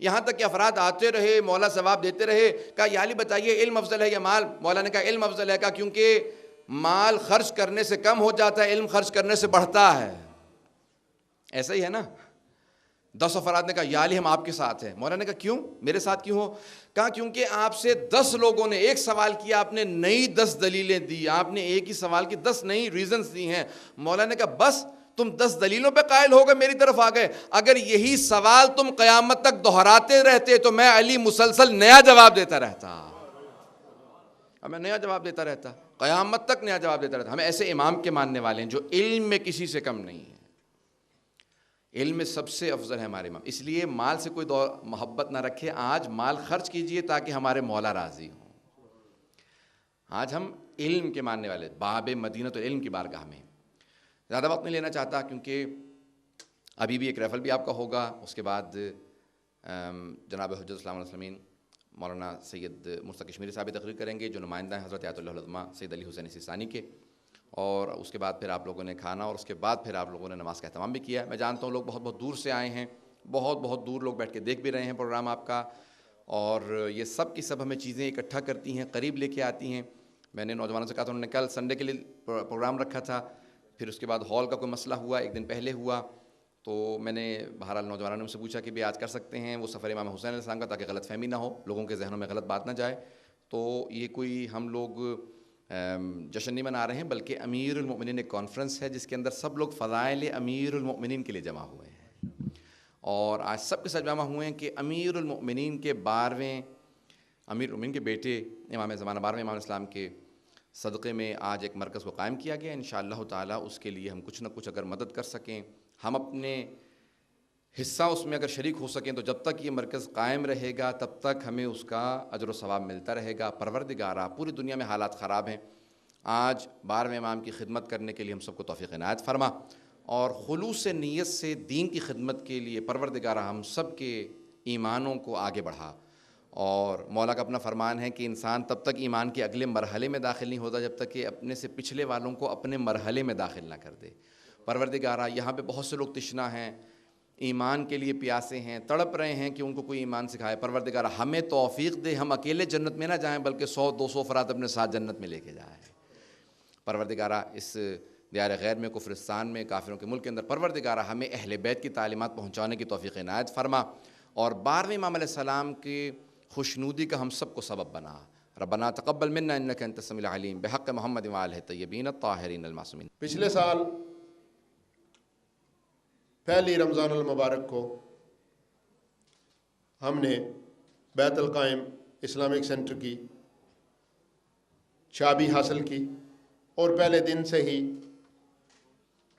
یہاں تک کہ افراد آتے رہے، مولا ثواب دیتے رہے. کہا یا علی بتائیے علم افضل ہے یا مال؟ مولا نے کہا علم افضل ہے. کہا کیونکہ مال خرچ کرنے سے کم ہو جاتا ہے، علم خرچ کرنے سے بڑھتا ہے. ایسا ہی ہے نا. 10 افراد نے کہا یا علی ہم آپ کے ساتھ ہیں. مولا نے کہا کیوں، میرے ساتھ کیوں ہو؟ کہا کیونکہ آپ سے 10 لوگوں نے ایک سوال کیا، آپ نے نئی 10 دلیلیں دی، آپ نے ایک ہی سوال کی 10 نئی ریزنز دی ہیں. مولا نے کہا بس تم 10 دلیلوں پہ قائل ہو گئے، میری طرف آ گئے. اگر یہی سوال تم قیامت تک دہراتے رہتے تو میں علی مسلسل نیا جواب دیتا رہتا. میں نیا جواب دیتا رہتا، قیامت تک نیا جواب دیتا رہتا. ہمیں ایسے امام کے ماننے والے ہیں جو علم میں کسی سے کم نہیں ہے، علم میں سب سے افضل ہے ہمارے امام. اس لیے مال سے کوئی محبت نہ رکھے. آج مال خرچ کیجئے تاکہ ہمارے مولا راضی ہوں. آج ہم علم کے ماننے والے، باب مدینۃ العلم کی بارگاہ میں. زیادہ وقت نہیں لینا چاہتا کیونکہ ابھی بھی ایک ریفل بھی آپ کا ہوگا. اس کے بعد جناب حجت اسلام علیہ وسلم مولانا سید مرتضی کشمیری صاحب تقریر کریں گے جو نمائندہ ہیں حضرت آیت اللہ العظمیٰ سید علی حسین سیستانی کے، اور اس کے بعد پھر آپ لوگوں نے کھانا، اور اس کے بعد پھر آپ لوگوں نے نماز کا اہتمام بھی کیا ہے۔ میں جانتا ہوں لوگ بہت بہت دور سے آئے ہیں، بہت بہت دور لوگ بیٹھ کے دیکھ بھی رہے ہیں پروگرام آپ کا، اور یہ سب کی سب ہمیں چیزیں اکٹھا کرتی ہیں، قریب لے کے آتی ہیں۔ میں نے نوجوانوں سے کہا تھا، انہوں نے کل سنڈے کے لیے پروگرام رکھا تھا، پھر اس کے بعد ہال کا کوئی مسئلہ ہوا، ایک دن پہلے ہوا، تو میں نے بہرحال نوجوانوں نے مجھ سے پوچھا کہ بھی آج کر سکتے ہیں وہ سفر امام حسین علیہ السلام کا، تاکہ غلط فہمی نہ ہو، لوگوں کے ذہنوں میں غلط بات نہ جائے۔ تو یہ کوئی ہم لوگ جشن نہیں منا رہے ہیں، بلکہ امیر المؤمنین ایک کانفرنس ہے جس کے اندر سب لوگ فضائل امیر المؤمنین کے لیے جمع ہوئے ہیں، اور آج سب کے ساتھ جمع ہوئے ہیں کہ امیر المؤمنین کے 12ویں امیر المؤمنین کے بیٹے امام زمانہ 12ویں امام اسلام کے صدقے میں آج ایک مرکز کو قائم کیا گیا۔ انشاءاللہ تعالی اس کے لیے ہم کچھ نہ کچھ اگر مدد کر سکیں، ہم اپنے حصہ اس میں اگر شریک ہو سکیں، تو جب تک یہ مرکز قائم رہے گا تب تک ہمیں اس کا اجر و ثواب ملتا رہے گا۔ پروردگارہ، پوری دنیا میں حالات خراب ہیں، آج 12ویں امام کی خدمت کرنے کے لیے ہم سب کو توفیق عنایت فرما، اور خلوص نیت سے دین کی خدمت کے لیے پروردگارہ ہم سب کے ایمانوں کو آگے بڑھا۔ اور مولا کا اپنا فرمان ہے کہ انسان تب تک ایمان کے اگلے مرحلے میں داخل نہیں ہوتا جب تک کہ اپنے سے پچھلے والوں کو اپنے مرحلے میں داخل نہ کر دے۔ پروردگارہ، یہاں پہ بہت سے لوگ تشنا ہیں، ایمان کے لیے پیاسے ہیں، تڑپ رہے ہیں کہ ان کو کوئی ایمان سکھائے۔ پروردگارہ ہمیں توفیق دے، ہم اکیلے جنت میں نہ جائیں بلکہ 100-200 افراد اپنے ساتھ جنت میں لے کے جائیں۔ پروردگارہ اس دیار غیر میں، کفرستان میں، کافروں کے ملک کے اندر، پروردگارہ ہمیں اہل بیت کی تعلیمات پہنچانے کی توفیق عنایت فرما، اور 12ویں امام علیہ السلام کی خوشنودی کا ہم سب کو سبب بنا۔ ربنا تقبل منا انک انت السمیع العلیم، بحق محمد وآلہ الطیبین الطاہرین المعصومین۔ پچھلے سال پہلی رمضان المبارک کو ہم نے بیت القائم اسلامک سینٹر کی چابی حاصل کی، اور پہلے دن سے ہی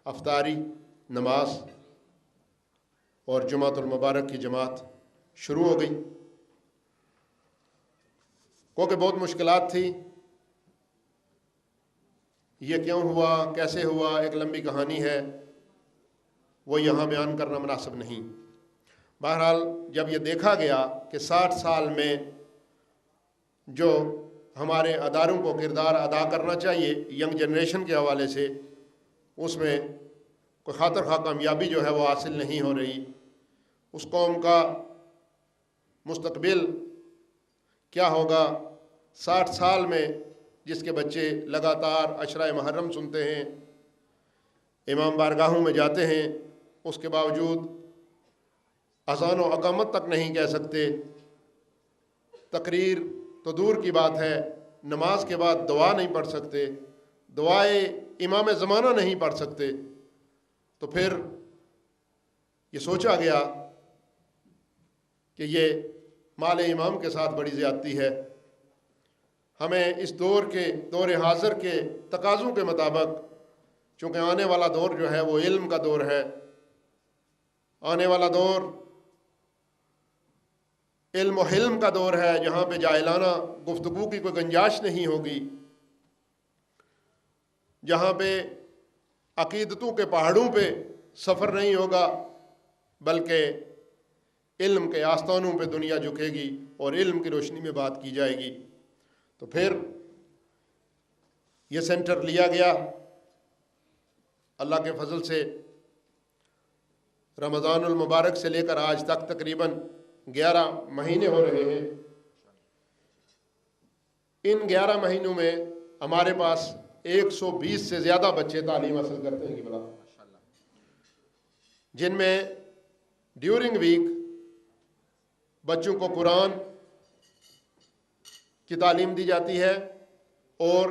افطاری، نماز اور جمعۃ المبارک کی جماعت شروع ہو گئی۔ کیونکہ بہت مشکلات تھی، یہ کیوں ہوا، کیسے ہوا، ایک لمبی کہانی ہے، وہ یہاں بیان کرنا مناسب نہیں۔ بہرحال جب یہ دیکھا گیا کہ 60 سال میں جو ہمارے اداروں کو کردار ادا کرنا چاہیے ینگ جنریشن کے حوالے سے، اس میں کوئی خاطر خواہ کامیابی جو ہے وہ حاصل نہیں ہو رہی، اس قوم کا مستقبل کیا ہوگا؟ 60 سال میں جس کے بچے لگاتار عشرہ محرم سنتے ہیں، امام بارگاہوں میں جاتے ہیں، اس کے باوجود اذان و اقامت تک نہیں کہہ سکتے، تقریر تو دور کی بات ہے، نماز کے بعد دعا نہیں پڑھ سکتے، دعائے امام زمانہ نہیں پڑھ سکتے، تو پھر یہ سوچا گیا کہ یہ مال امام کے ساتھ بڑی زیادتی ہے۔ ہمیں اس دور حاضر کے تقاضوں کے مطابق، چونکہ آنے والا دور جو ہے وہ علم کا دور ہے، آنے والا دور علم و حلم کا دور ہے، جہاں پہ جاہلانہ گفتگو کی کوئی گنجائش نہیں ہوگی، جہاں پہ عقیدتوں کے پہاڑوں پہ سفر نہیں ہوگا، بلکہ علم کے آستانوں پہ دنیا جھکے گی اور علم کی روشنی میں بات کی جائے گی۔ تو پھر یہ سینٹر لیا گیا، اللہ کے فضل سے رمضان المبارک سے لے کر آج تک تقریباً 11 مہینے ہو رہے ہیں۔ ان 11 مہینوں میں ہمارے پاس 120 سے زیادہ بچے تعلیم حاصل کرتے ہیں، جن میں ڈیورنگ ویک بچوں کو قرآن کی تعلیم دی جاتی ہے، اور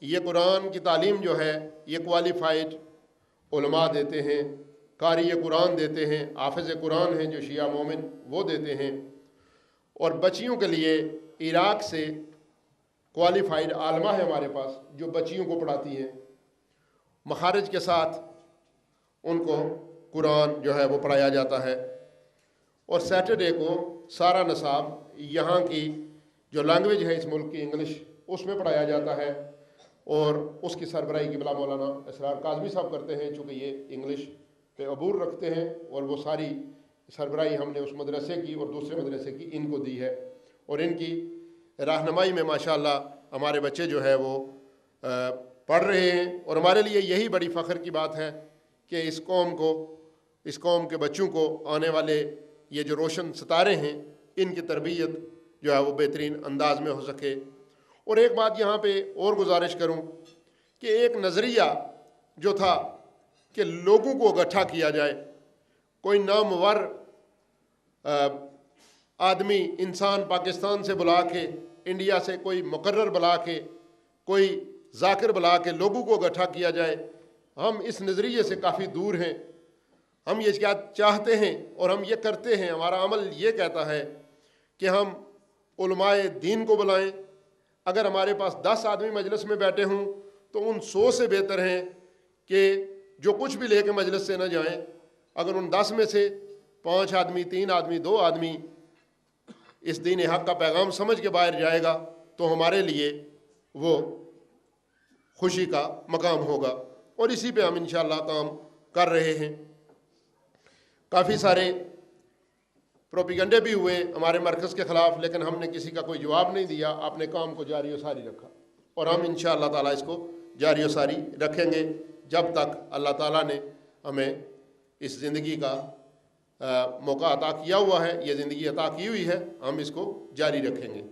یہ قرآن کی تعلیم جو ہے یہ کوالیفائڈ علماء دیتے ہیں، قاری قرآن دیتے ہیں، حافظ قرآن ہیں جو شیعہ مومن وہ دیتے ہیں، اور بچیوں کے لیے عراق سے کوالیفائڈ عالمہ ہے ہمارے پاس جو بچیوں کو پڑھاتی ہیں، مخارج کے ساتھ ان کو قرآن جو ہے وہ پڑھایا جاتا ہے، اور سیٹرڈے کو سارا نصاب یہاں کی جو لینگویج ہے اس ملک کی انگلش، اس میں پڑھایا جاتا ہے، اور اس کی سربراہی قبلہ مولانا اسرار کاظمی صاحب کرتے ہیں، چونکہ یہ انگلش پہ عبور رکھتے ہیں، اور وہ ساری سربراہی ہم نے اس مدرسے کی اور دوسرے مدرسے کی ان کو دی ہے، اور ان کی رہنمائی میں ماشاءاللہ ہمارے بچے جو ہے وہ پڑھ رہے ہیں، اور ہمارے لیے یہی بڑی فخر کی بات ہے کہ اس قوم کے بچوں کو آنے والے یہ جو روشن ستارے ہیں ان کی تربیت جو ہے وہ بہترین انداز میں ہو سکے۔ اور ایک بات یہاں پہ اور گزارش کروں کہ ایک نظریہ جو تھا کہ لوگوں کو اکٹھا کیا جائے، کوئی نامور آدمی انسان پاکستان سے بلا کے، انڈیا سے کوئی مقرر بلا کے، کوئی ذاکر بلا کے لوگوں کو اکٹھا کیا جائے، ہم اس نظریے سے کافی دور ہیں۔ ہم یہ کیا چاہتے ہیں اور ہم یہ کرتے ہیں، ہمارا عمل یہ کہتا ہے کہ ہم علماء دین کو بلائیں۔ اگر ہمارے پاس 10 آدمی مجلس میں بیٹھے ہوں تو ان 100 سے بہتر ہیں کہ جو کچھ بھی لے کے مجلس سے نہ جائیں۔ اگر ان 10 میں سے 5 آدمی، 3 آدمی، 2 آدمی اس دین حق کا پیغام سمجھ کے باہر جائے گا تو ہمارے لیے وہ خوشی کا مقام ہوگا، اور اسی پہ ہم انشاءاللہ کام کر رہے ہیں۔ کافی سارے پروپیگنڈے بھی ہوئے ہمارے مرکز کے خلاف، لیکن ہم نے کسی کا کوئی جواب نہیں دیا، اپنے کام کو جاری و ساری رکھا، اور ہم انشاءاللہ تعالیٰ اس کو جاری و ساری رکھیں گے جب تک اللہ تعالیٰ نے ہمیں اس زندگی کا موقع عطا کیا ہوا ہے، یہ زندگی عطا کی ہوئی ہے، ہم اس کو جاری رکھیں گے۔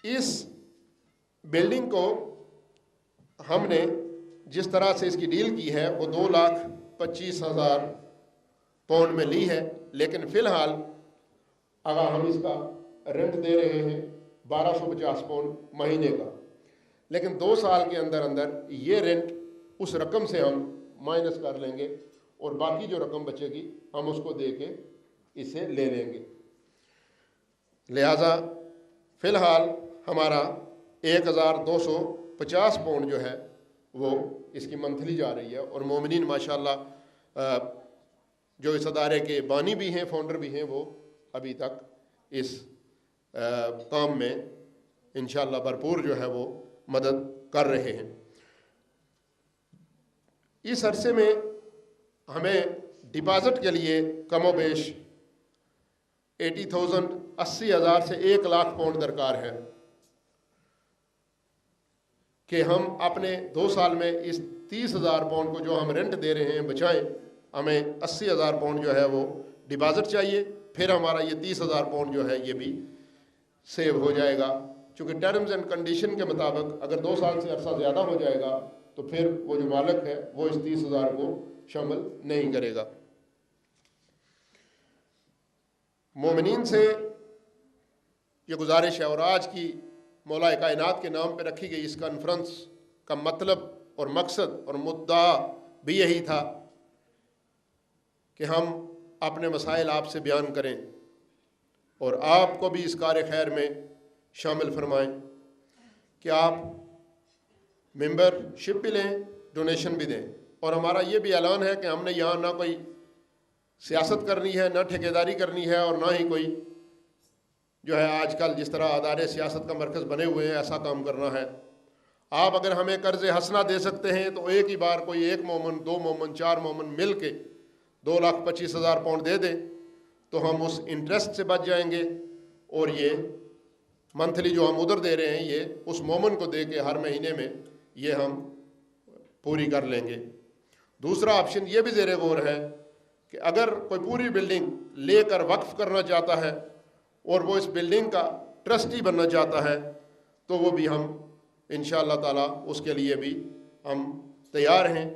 اس بلڈنگ کو ہم نے جس طرح سے اس کی ڈیل کی ہے وہ 2,25,000 پاؤنڈ میں لی ہے، لیکن فی الحال اگر ہم اس کا رینٹ دے رہے ہیں 1,250 پاؤنڈ مہینے کا، لیکن 2 سال کے اندر اندر یہ رینٹ اس رقم سے ہم مائنس کر لیں گے، اور باقی جو رقم بچے گی ہم اس کو دے کے اسے لے لیں گے۔ لہٰذا فی الحال ہمارا 1,250 پاؤنڈ جو ہے وہ اس کی منتھلی جا رہی ہے، اور مومنین ماشاءاللہ جو اس ادارے کے بانی بھی ہیں، فاؤنڈر بھی ہیں، وہ ابھی تک اس کام میں انشاءاللہ بھرپور جو ہے وہ مدد کر رہے ہیں۔ اس عرصے میں ہمیں ڈپازٹ کے لیے کم و بیش 80,000 سے 1,00,000 پاؤنڈ درکار ہے کہ ہم اپنے 2 سال میں اس 30,000 پاؤنڈ کو جو ہم رینٹ دے رہے ہیں بچائیں۔ ہمیں 80,000 پاؤنڈ جو ہے وہ ڈپازٹ چاہیے، پھر ہمارا یہ 30,000 پاؤنڈ جو ہے یہ بھی سیو ہو جائے گا، چونکہ ٹرمز اینڈ کنڈیشن کے مطابق اگر 2 سال سے عرصہ زیادہ ہو جائے گا تو پھر وہ جو مالک ہے وہ اس 30,000 کو شامل نہیں کرے گا۔ مومنین سے یہ گزارش ہے، اور آج کی مولا کائنات کے نام پہ رکھی گئی اس کانفرنس کا مطلب اور مقصد اور مدعا بھی یہی تھا کہ ہم اپنے مسائل آپ سے بیان کریں اور آپ کو بھی اس کار خیر میں شامل فرمائیں کہ آپ ممبر شپ بھی لیں، ڈونیشن بھی دیں۔ اور ہمارا یہ بھی اعلان ہے کہ ہم نے یہاں نہ کوئی سیاست کرنی ہے، نہ ٹھیکیداری کرنی ہے، اور نہ ہی کوئی جو ہے آج کل جس طرح ادارے سیاست کا مرکز بنے ہوئے ہیں ایسا کام کرنا ہے۔ آپ اگر ہمیں قرض حسنہ دے سکتے ہیں تو ایک ہی بار کوئی 1 مومن، 2 مومن، 4 مومن مل کے 2,25,000 پاؤنڈ دے دیں تو ہم اس انٹرسٹ سے بچ جائیں گے، اور یہ منتھلی جو ہم ادھر دے رہے ہیں یہ اس مومن کو دے کے ہر مہینے میں یہ ہم پوری کر لیں گے۔ دوسرا آپشن یہ بھی زیر غور ہے کہ اگر کوئی پوری بلڈنگ لے کر وقف کرنا چاہتا ہے اور وہ اس بلڈنگ کا ٹرسٹی بننا چاہتا ہے تو وہ بھی ہم انشاءاللہ تعالیٰ اس کے لیے بھی ہم تیار ہیں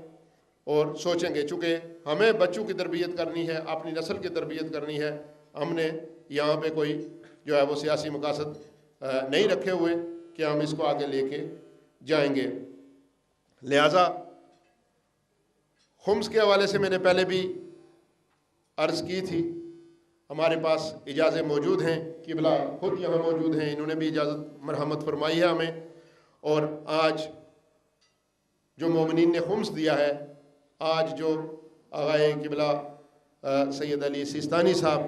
اور سوچیں گے۔ چونکہ ہمیں بچوں کی تربیت کرنی ہے، اپنی نسل کی تربیت کرنی ہے، ہم نے یہاں پہ کوئی جو ہے وہ سیاسی مقاصد نہیں رکھے ہوئے کہ ہم اس کو آگے لے کے جائیں گے۔ لہٰذا خمس کے حوالے سے میں نے پہلے بھی عرض کی تھی، ہمارے پاس اجازت موجود ہیں، قبلہ خود یہاں موجود ہیں، انہوں نے بھی اجازت مرحمت فرمائی ہے ہمیں، اور آج جو مومنین نے خمس دیا ہے، آج جو آغائے قبلہ سید علی سیستانی صاحب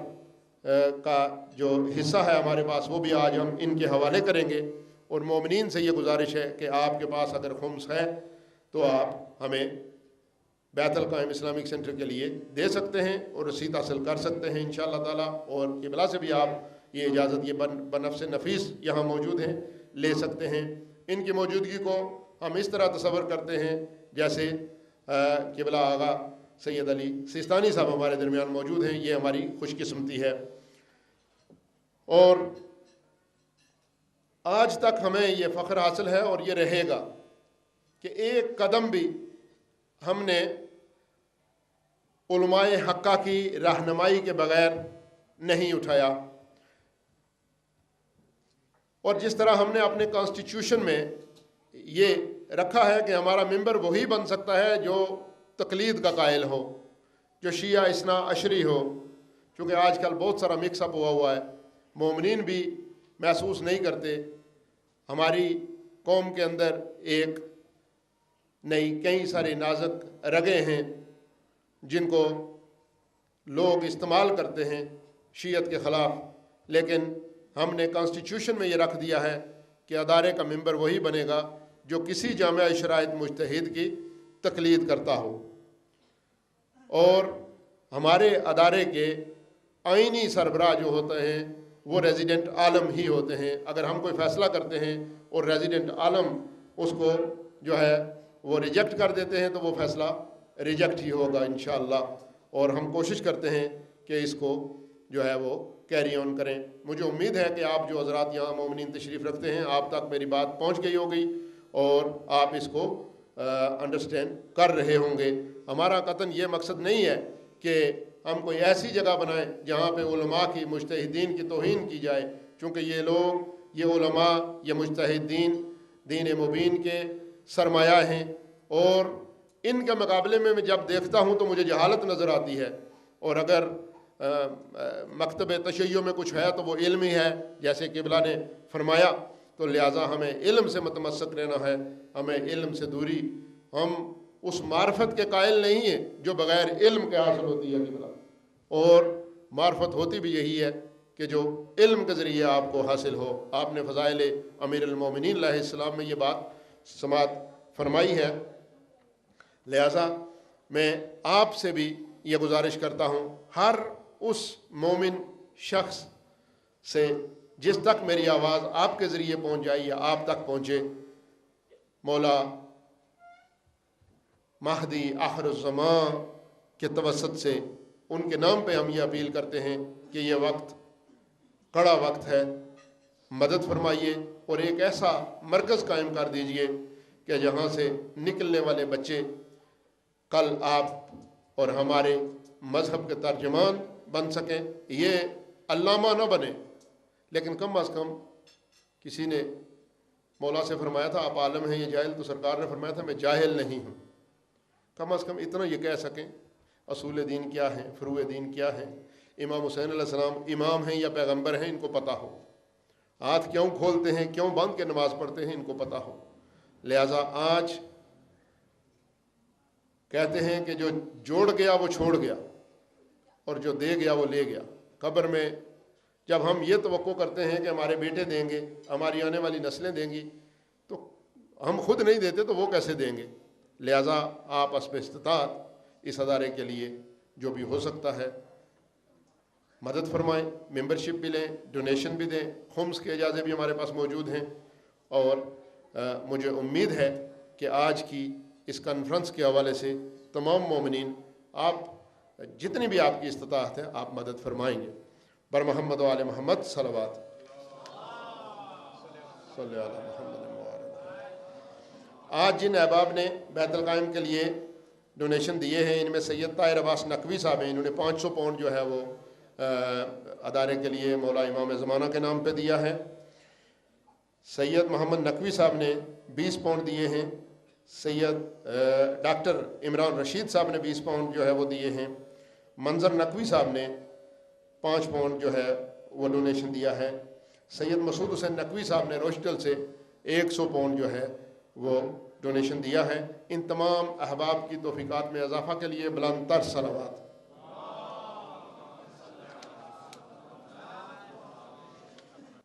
کا جو حصہ ہے ہمارے پاس وہ بھی آج ہم ان کے حوالے کریں گے، اور مومنین سے یہ گزارش ہے کہ آپ کے پاس اگر خمس ہے تو آپ ہمیں بیت القائم اسلامک سینٹر کے لیے دے سکتے ہیں اور رسید حاصل کر سکتے ہیں انشاءاللہ تعالیٰ، اور قبلہ سے بھی آپ یہ اجازت، یہ بنفس نفیس یہاں موجود ہیں، لے سکتے ہیں۔ ان کی موجودگی کو ہم اس طرح تصور کرتے ہیں جیسے قبلہ آغا سید علی سیستانی صاحب ہمارے درمیان موجود ہیں، یہ ہماری خوش قسمتی ہے۔ اور آج تک ہمیں یہ فخر حاصل ہے اور یہ رہے گا کہ ایک قدم بھی ہم نے علماء حقہ کی رہنمائی کے بغیر نہیں اٹھایا، اور جس طرح ہم نے اپنے کانسٹیٹیوشن میں یہ رکھا ہے کہ ہمارا ممبر وہی بن سکتا ہے جو تقلید کا قائل ہو، جو شیعہ اثنا عشری ہو، چونکہ آج کل بہت سارا مکس اپ ہوا ہے، مومنین بھی محسوس نہیں کرتے۔ ہماری قوم کے اندر ایک نئی کئی سارے نازک رگیں ہیں جن کو لوگ استعمال کرتے ہیں شیعت کے خلاف، لیکن ہم نے کانسٹیٹیوشن میں یہ رکھ دیا ہے کہ ادارے کا ممبر وہی بنے گا جو کسی جامع شرائط مجتہد کی تقلید کرتا ہو، اور ہمارے ادارے کے آئینی سربراہ جو ہوتے ہیں وہ ریزیڈنٹ عالم ہی ہوتے ہیں۔ اگر ہم کوئی فیصلہ کرتے ہیں اور ریزیڈنٹ عالم اس کو جو ہے وہ ریجیکٹ کر دیتے ہیں تو وہ فیصلہ ریجیکٹ ہی ہوگا انشاءاللہ، اور ہم کوشش کرتے ہیں کہ اس کو جو ہے وہ کیری آن کریں۔ مجھے امید ہے کہ آپ جو حضرات یہاں مومنین تشریف رکھتے ہیں آپ تک میری بات پہنچ گئی ہوگی اور آپ اس کو انڈرسٹینڈ کر رہے ہوں گے۔ ہمارا قطعاً یہ مقصد نہیں ہے کہ ہم کوئی ایسی جگہ بنائیں جہاں پہ علماء کی، مجتہدین کی توہین کی جائے، چونکہ یہ لوگ، یہ علماء، یہ مجتہدین دین مبین کے سرمایہ ہیں، اور ان کے مقابلے میں جب دیکھتا ہوں تو مجھے جہالت نظر آتی ہے، اور اگر مکتب تشیع میں کچھ ہے تو وہ علم ہی ہے جیسے قبلہ نے فرمایا، تو لہٰذا ہمیں علم سے متمسک رہنا ہے، ہمیں علم سے دوری، ہم اس معرفت کے قائل نہیں ہیں جو بغیر علم کے حاصل ہوتی ہے قبلہ، اور معرفت ہوتی بھی یہی ہے کہ جو علم کے ذریعے آپ کو حاصل ہو۔ آپ نے فضائل امیر المومنین علیہ السلام میں یہ بات سماعت فرمائی ہے، لہٰذا میں آپ سے بھی یہ گزارش کرتا ہوں، ہر اس مومن شخص سے جس تک میری آواز آپ کے ذریعے پہنچ جائے یا آپ تک پہنچے، مولا مہدی آخر الزمان کے توسط سے ان کے نام پہ ہم یہ اپیل کرتے ہیں کہ یہ وقت کڑا وقت ہے، مدد فرمائیے اور ایک ایسا مرکز قائم کر دیجئے کہ جہاں سے نکلنے والے بچے کل آپ اور ہمارے مذہب کے ترجمان بن سکیں۔ یہ علامہ نہ بنے، لیکن کم از کم کسی نے مولا سے فرمایا تھا آپ عالم ہیں، یہ جاہل، تو سرکار نے فرمایا تھا میں جاہل نہیں ہوں۔ کم از کم اتنا یہ کہہ سکیں اصول دین کیا ہیں، فروع دین کیا ہیں، امام حسین علیہ السلام امام ہیں یا پیغمبر ہیں ان کو پتہ ہو، ہاتھ کیوں کھولتے ہیں، کیوں باندھ کے نماز پڑھتے ہیں ان کو پتہ ہو۔ لہٰذا آج کہتے ہیں کہ جو جوڑ گیا وہ چھوڑ گیا اور جو دے گیا وہ لے گیا۔ قبر میں جب ہم یہ توقع کرتے ہیں کہ ہمارے بیٹے دیں گے، ہماری آنے والی نسلیں دیں گی، تو ہم خود نہیں دیتے تو وہ کیسے دیں گے؟ لہٰذا آپ حسب استطاعت اس ادارے کے لیے جو بھی ہو سکتا ہے مدد فرمائیں، ممبرشپ بھی لیں، ڈونیشن بھی دیں، خمس کے اجازے بھی ہمارے پاس موجود ہیں، اور مجھے امید ہے کہ آج کی اس کانفرنس کے حوالے سے تمام مومنین آپ جتنی بھی آپ کی استطاعت ہے آپ مدد فرمائیں گے۔ بر محمد و آل محمد صلوات صلی اللہ علیہ محمد۔ آج جن احباب نے بیت القائم کے لیے ڈونیشن دیے ہیں ان میں سید طاہر عباس نقوی صاحب ہیں، انہوں نے 500 پاؤنڈ جو ہے وہ ادارے کے لیے مولا امام زمانہ کے نام پہ دیا ہے۔ سید محمد نقوی صاحب نے 20 پاؤنڈ دیے ہیں، سید ڈاکٹر عمران رشید صاحب نے 20 پاؤنڈ جو ہے وہ دیے ہیں، منظر نقوی صاحب نے 5 پاؤنڈ جو ہے وہ ڈونیشن دیا ہے، سید مسعود حسین نقوی صاحب نے روشٹل سے 100 پاؤنڈ جو ہے وہ ڈونیشن دیا ہے۔ ان تمام احباب کی توفیقات میں اضافہ کے لیے بلند تر صلوات۔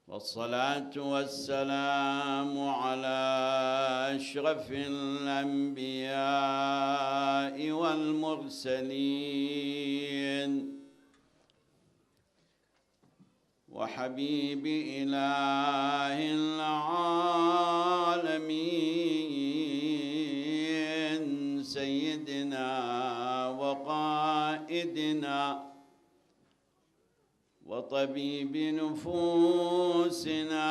والصلاة والسلام على أشرف الأنبياء والمرسلين وحبيب إله العالمين سيدنا وقائدنا وطبيب نفوسنا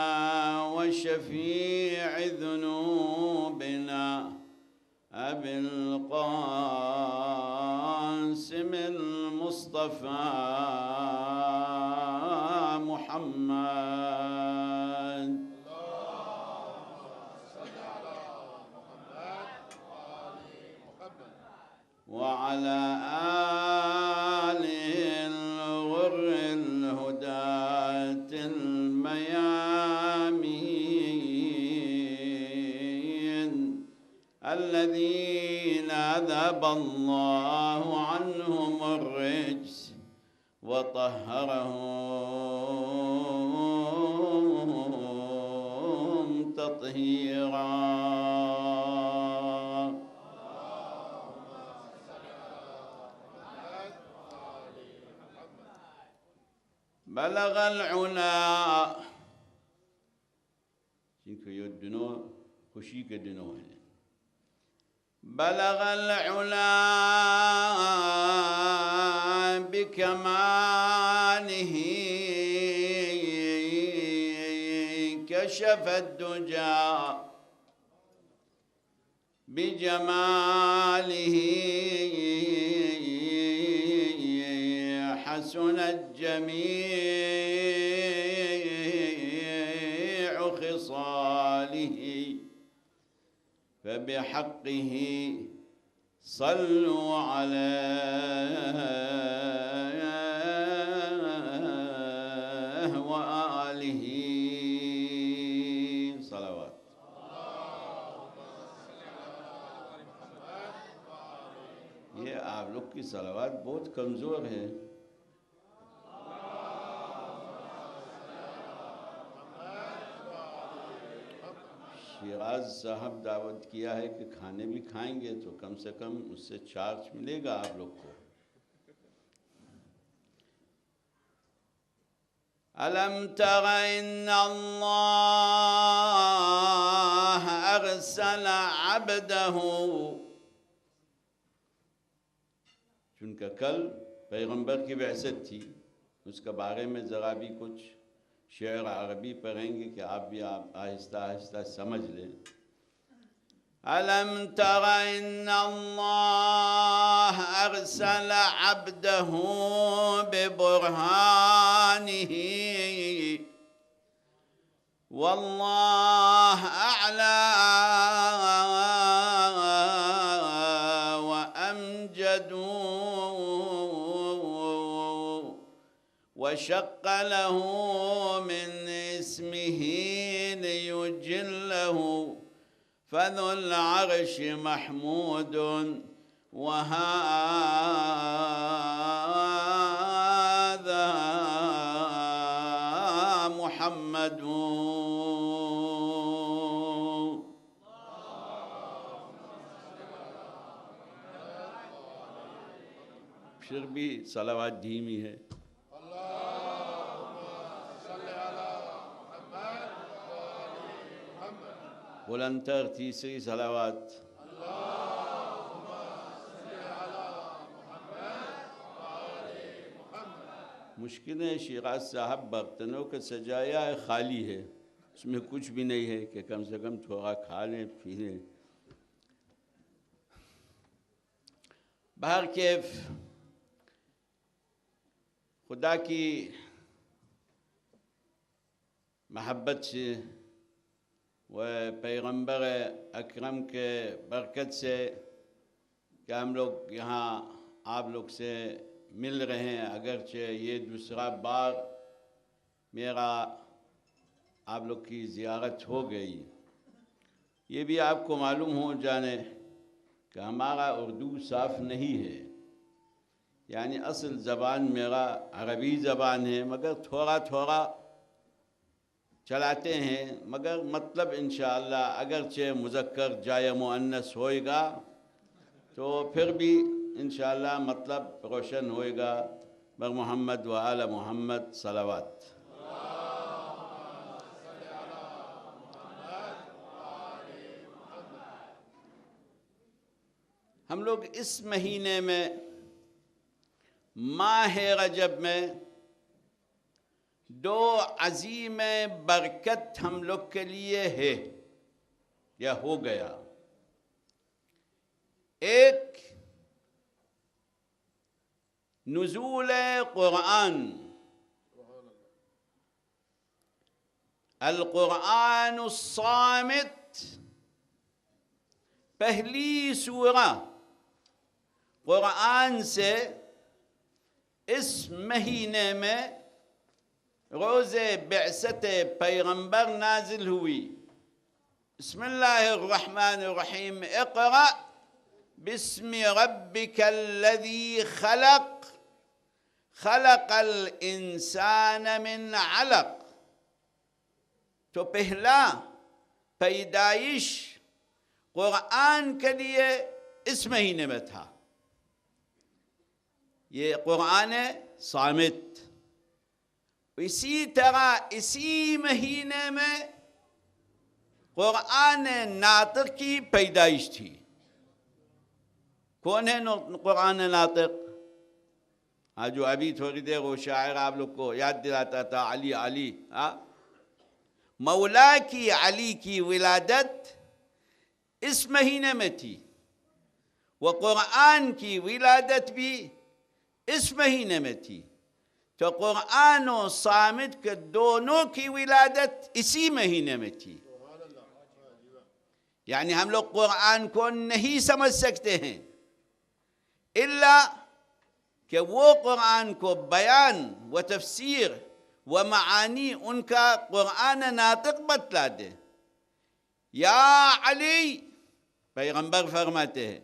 وشفيع ذنوبنا أبي القاسم المصطفى محمد وعلى آله الغر الهداة الميامين الذين أذهب الله عنهم الرجس وطهرهم تطهيرا. بلغ العلا جن کو یہ دنوں خوشی کے دنوں ہیں. بلغ العلا بکماله كشف الدجى بجماله حسنت جميع خصاله فبحقه صلوا عليه وآله صلوات. یہ آپ لوگ کی صلوات بہت کمزور ہے. شیراز صاحب دعوت کیا ہے کہ کھانے بھی کھائیں گے تو کم سے کم اس سے چارج ملے گا آپ لوگ کو. ألم تر إن الله أرسل عبده. چونکہ کل پیغمبر کی بعثت تھی اس کے بارے میں ذرا بھی کچھ شعر عربی پڑھیں گے کہ آپ بھی آہستہ آہستہ سمجھ لیں. ألم تر إن الله أرسل عبده ببرهانه والله أعلى وأمجد وشق له من اسمه ليجله فذو العرش محمود وهذا محمد. پھر بھی صلوات دھیمی ہے. بلندتر تیسری صلوات. مشکل ہے شیراز صاحب برتنوں کا سجایا ہے خالی ہے اس میں کچھ بھی نہیں ہے کہ کم سے کم تھوڑا کھا لیں پی لیں. بہرکیف خدا کی محبت سے و پیغمبر اکرم کے برکت سے کہ ہم لوگ یہاں آپ لوگ سے مل رہے ہیں. اگرچہ یہ دوسرا بار میرا آپ لوگ کی زیارت ہو گئی. یہ بھی آپ کو معلوم ہو جانے کہ ہمارا اردو صاف نہیں ہے. یعنی اصل زبان میرا عربی زبان ہے مگر تھوڑا تھوڑا چلاتے ہیں، مگر مطلب انشاءاللہ اگرچہ مذکر جائے مؤنث ہوئے گا تو پھر بھی انشاءاللہ مطلب روشن ہوئے گا۔ بر محمد و آل محمد صلوات۔ ہم لوگ اس مہینے میں ماہ رجب میں دو عظیم برکت ہم لوگ کے لیے ہے یا ہو گیا۔ ایک نزول قرآن، القرآن الصامت، پہلی سورہ قرآن سے اس مہینے میں روز بعثت پیغمبر نازل ہوئی۔ بسم اللہ الرحمن الرحیم، اقرأ بسم ربک الذی خلق، خلق الانسان من علق۔ تو پہلا پیدائش قرآن کے لیے اس مہینے میں تھا، یہ قرآن صامت۔ اسی طرح اسی مہینے میں قرآن ناطق کی پیدائش تھی۔ کون ہے قرآن ناطق؟ جو ابھی تھوڑی دیر وہ شاعر آپ لوگ کو یاد دلاتا تھا، علی علی، مولا کی علی کی ولادت اس مہینے میں تھی، وہ قرآن کی ولادت بھی اس مہینے میں تھی۔ تو قرآن و صامت کے دونوں کی ولادت اسی مہینے میں تھی۔ یعنی ہم لوگ قرآن کو نہیں سمجھ سکتے ہیں الا کہ وہ قرآن کو بیان و تفسیر و معانی ان کا قرآن ناطق بتلا دے۔ یا علی، پیغمبر فرماتے ہیں،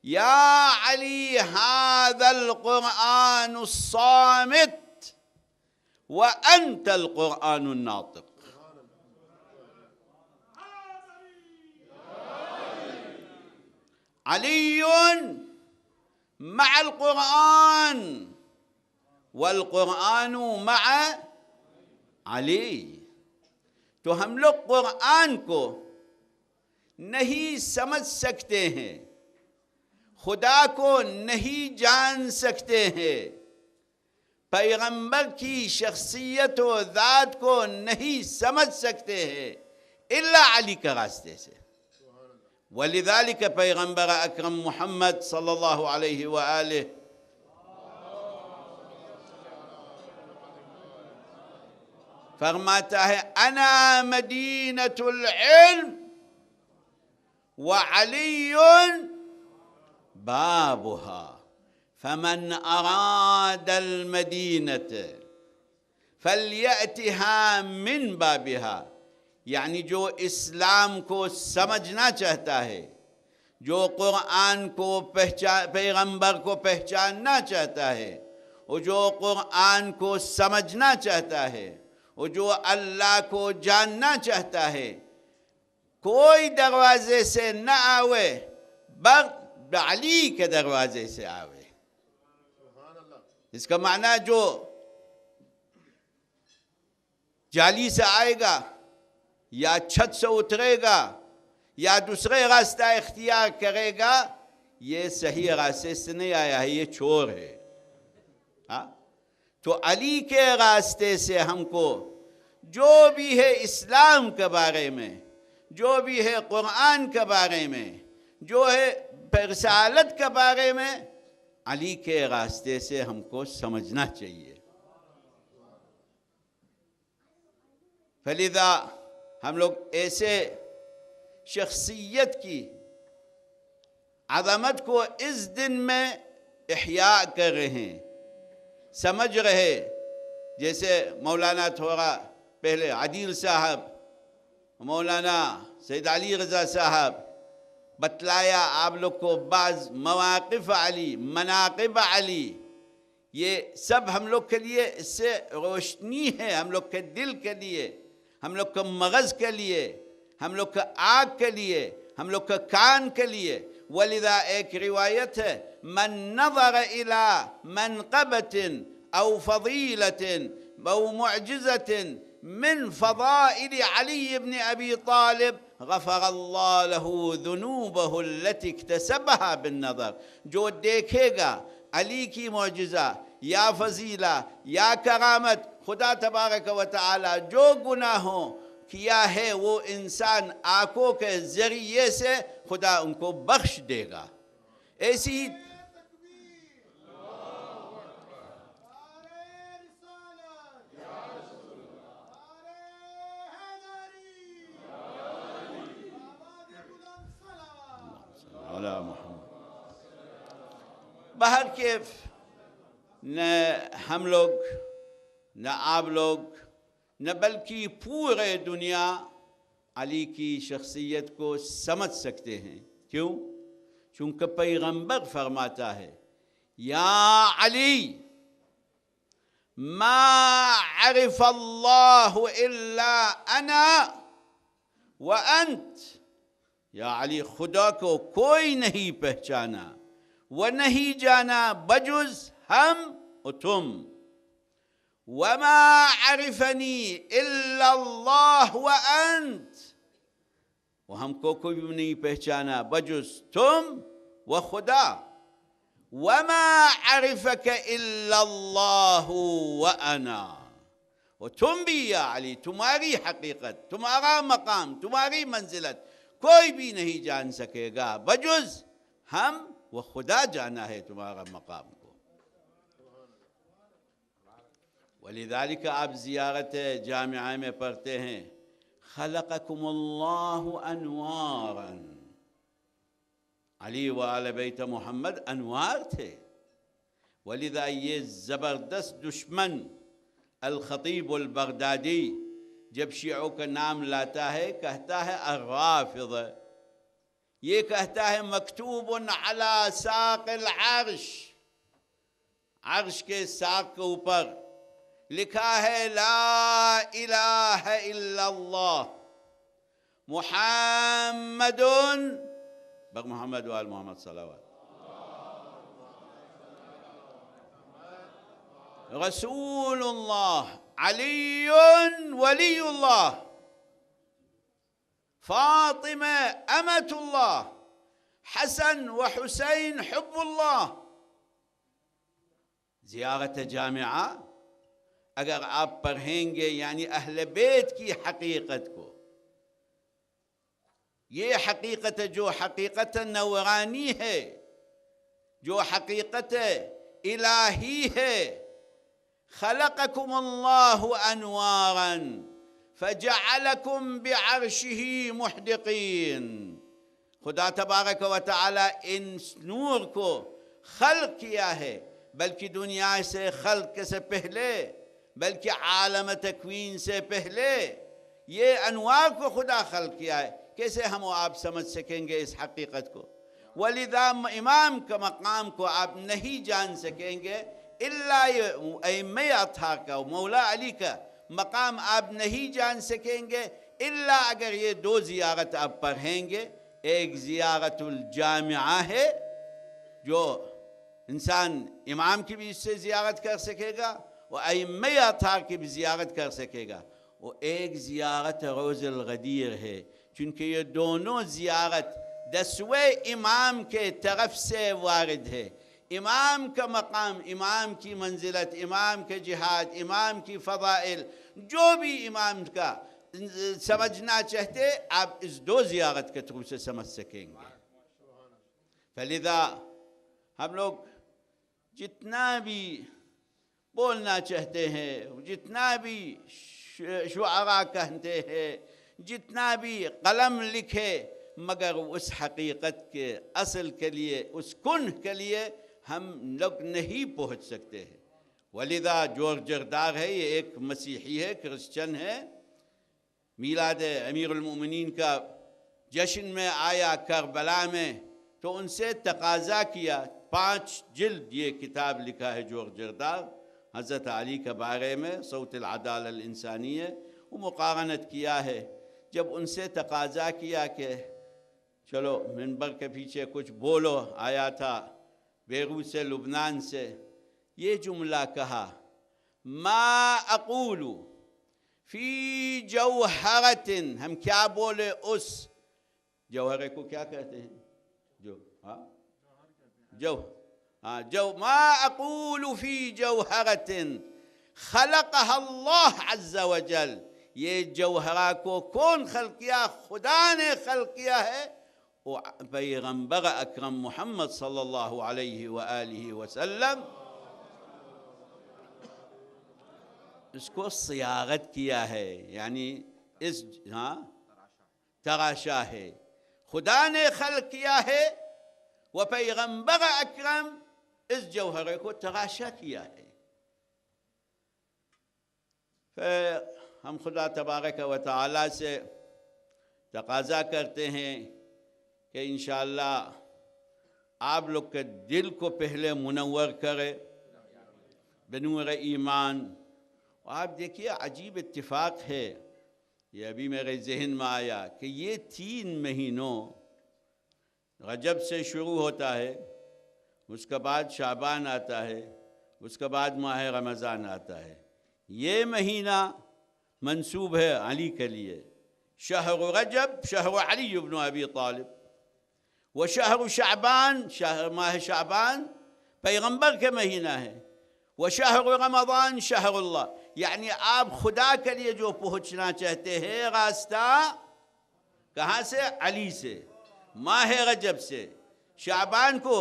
یا علی هذا القرآن الصامت وأنت القرآن الناطق۔ علی مع القرآن والقرآن مع علی۔ تو ہم لوگ قرآن کو نہیں سمجھ سکتے ہیں، خدا کو نہیں جان سکتے ہیں، پیغمبر کی شخصیت و ذات کو نہیں سمجھ سکتے ہیں الا علی کے راستے سے۔ ولذلك پیغمبر اکرم محمد صلی اللہ علیہ وآلہ فرماتا ہے، انا مدینۃ العلم وعلی بابها فمن اراد المدینة فلیأتها من بابها۔ یعنی جو اسلام کو سمجھنا چاہتا ہے، جو قرآن کو پیغمبر کو پہچاننا چاہتا ہے، اور جو قرآن کو سمجھنا چاہتا ہے، اور جو اللہ کو جاننا چاہتا ہے، کوئی دروازے سے نہ آوے بلکہ علی کے دروازے سے آوے۔ اس کا معنی جو جالی سے آئے گا یا چھت سے اترے گا یا دوسرے راستہ اختیار کرے گا، یہ صحیح راستے سے نہیں آیا ہے، یہ چور ہے۔ تو علی کے راستے سے ہم کو جو بھی ہے اسلام کے بارے میں، جو بھی ہے قرآن کے بارے میں، جو ہے رسالت کے بارے میں، علی کے راستے سے ہم کو سمجھنا چاہیے۔ فلذا ہم لوگ ایسے شخصیت کی عظمت کو اس دن میں احیاء کر رہے ہیں، سمجھ رہے۔ جیسے مولانا تھوڑا پہلے عدیل صاحب، مولانا سید علی رضا صاحب بتلایا آپ لوگ کو بعض مواقف علی، مناقب علی، یہ سب ہم لوگ کے لیے اس سے روشنی ہے، ہم لوگ کے دل کے لیے، ہم لوگ کا مغز کے لیے، ہم لوگ کا آنکھ کے لیے، ہم لوگ کا کان کے لیے. ولذا ایک روایت ہے، من نظر الى منقبة او فضیلة او معجزة من فضائل علی بن ابی طالب غفر اللہ له ذنوبه التي اکتسبها بالنظر. جو دیکھے گا علی کی معجزہ یا فضیلہ یا کرامت، خدا تبارک و تعالی جو گناہوں کیا ہے وہ انسان آنکھوں کے ذریعے سے خدا ان کو بخش دے گا. ایسی بہر کیف نہ ہم لوگ نہ آپ لوگ نہ بلکہ پورے دنیا علی کی شخصیت کو سمجھ سکتے ہیں. کیوں؟ چونکہ پیغمبر فرماتا ہے، یا علی ما عرف اللہ الا انا وانت. یا علی خدا کو کوئی نہیں پہچانا و نہیں جانا بجز ہم و تم. وما عرفنی الا اللہ وانت. وہ ہم کو کوئی بھی نہیں پہچانا بجز تم و خدا. وما عرفك الا اللہ وانا. و تم بھی یا علی، تمہاری حقیقت، تمہارا مقام، تمہاری منزلت کوئی بھی نہیں جان سکے گا بجز ہم و خدا جانا ہے تمہارا مقام کو. ولذالک آپ زیارت جامعہ میں پڑھتے ہیں، خلقکم اللہ انوارا. علی و آل بیت محمد انوار تھے. ولذا یہ زبردست دشمن الخطیب البغدادی جب شیعوں کا نام لاتا ہے کہتا ہے الرافض. یہ کہتا ہے مکتوب علی ساق العرش، عرش کے ساق کے اوپر لکھا ہے لا الہ الا اللہ محمد بق محمد وآل محمد صلوات رسول اللہ علی ولی اللہ فاطمہ امت اللہ حسن و حسین حب اللہ. زیارت جامعہ اگر آپ پڑھیں گے یعنی اہل بیت کی حقیقت کو، یہ حقیقت جو حقیقت نورانی ہے، جو حقیقت الہی ہے، خلقکم اللہ انوارا فجعلکم بعرشہ محدقین. خدا تبارک و تعالی ان نور کو خلق کیا ہے، بلکہ دنیا سے خلق سے پہلے، بلکہ عالم تکوین سے پہلے یہ انوار کو خدا خلق کیا ہے. کیسے ہم و آپ سمجھ سکیں گے اس حقیقت کو؟ ولذا امام کا مقام کو آپ نہیں جان سکیں گے الا ائمہ اطہار کا، مولا علی کا مقام آپ نہیں جان سکیں گے الا اگر یہ دو زیارت آپ پڑھیں گے. ایک زیارت الجامعہ ہے جو انسان امام کی بھی اس سے زیارت کر سکے گا اور ائمہ اطہار کی بھی زیارت کر سکے گا. اور ایک زیارت روض الغدیر ہے، چونکہ یہ دونوں زیارت 10ویں امام کے طرف سے وارد ہے. امام کا مقام، امام کی منزلت، امام کے جہاد، امام کی فضائل، جو بھی امام کا سمجھنا چاہتے آپ اس دو زیارت کے تھرو سے سمجھ سکیں گے. فلذا ہم لوگ جتنا بھی بولنا چاہتے ہیں، جتنا بھی شعراء کہتے ہیں، جتنا بھی قلم لکھے، مگر اس حقیقت کے اصل کے لیے، اس کنہ کے لیے ہم لوگ نہیں پہنچ سکتے ہیں. ولذا جورج جردار ہے، یہ ایک مسیحی ہے، کرسچن ہے. میلاد امیر المؤمنین کا جشن میں آیا کربلا میں، تو ان سے تقاضا کیا. 5 جلد یہ کتاب لکھا ہے جورج جردار حضرت علی کے بارے میں، صوت العدالہ الانسانیہ. وہ مقارنت کیا ہے. جب ان سے تقاضا کیا کہ چلو منبر کے پیچھے کچھ بولو، آیا تھا بیروت سے، لبنان سے، یہ جملہ کہا، ما اقول فی جوہرت، ہم کیا بولے اس جوہرے کو کیا کہتے ہیں؟ جو ما اقول فی جوہرت خلقها اللہ عز وجل، یہ جوہرہ کو کون خلق کیا؟ خدا نے خلق کیا ہے. پیغمبر اکرم محمد صلی اللہ علیہ وآلہ وسلم اس کو صیاغت کیا ہے، یعنی اس تراشا ہے. خدا نے خلق کیا ہے و پیغمبر اکرم اس جوہرے کو تراشا کیا ہے. ہم خدا تبارک و تعالی سے تقاضا کرتے ہیں کہ انشاءاللہ آپ لوگ کے دل کو پہلے منور کرے بنور ایمان. آپ دیکھیے عجیب اتفاق ہے، یہ ابھی میرے ذہن میں آیا کہ یہ 3 مہینوں رجب سے شروع ہوتا ہے، اس کے بعد شعبان آتا ہے، اس کے بعد ماہ رمضان آتا ہے. یہ مہینہ منسوب ہے علی کے لیے، شہر رجب شہر علی ابن ابی طالب، و شہر شعبان ماہ شعبان پیغمبر کے مہینہ ہے، و شہر رمضان شہر اللہ. یعنی آپ خدا کے لیے جو پہنچنا چاہتے ہیں راستہ کہاں سے؟ علی سے. ماہ رجب سے، شعبان کو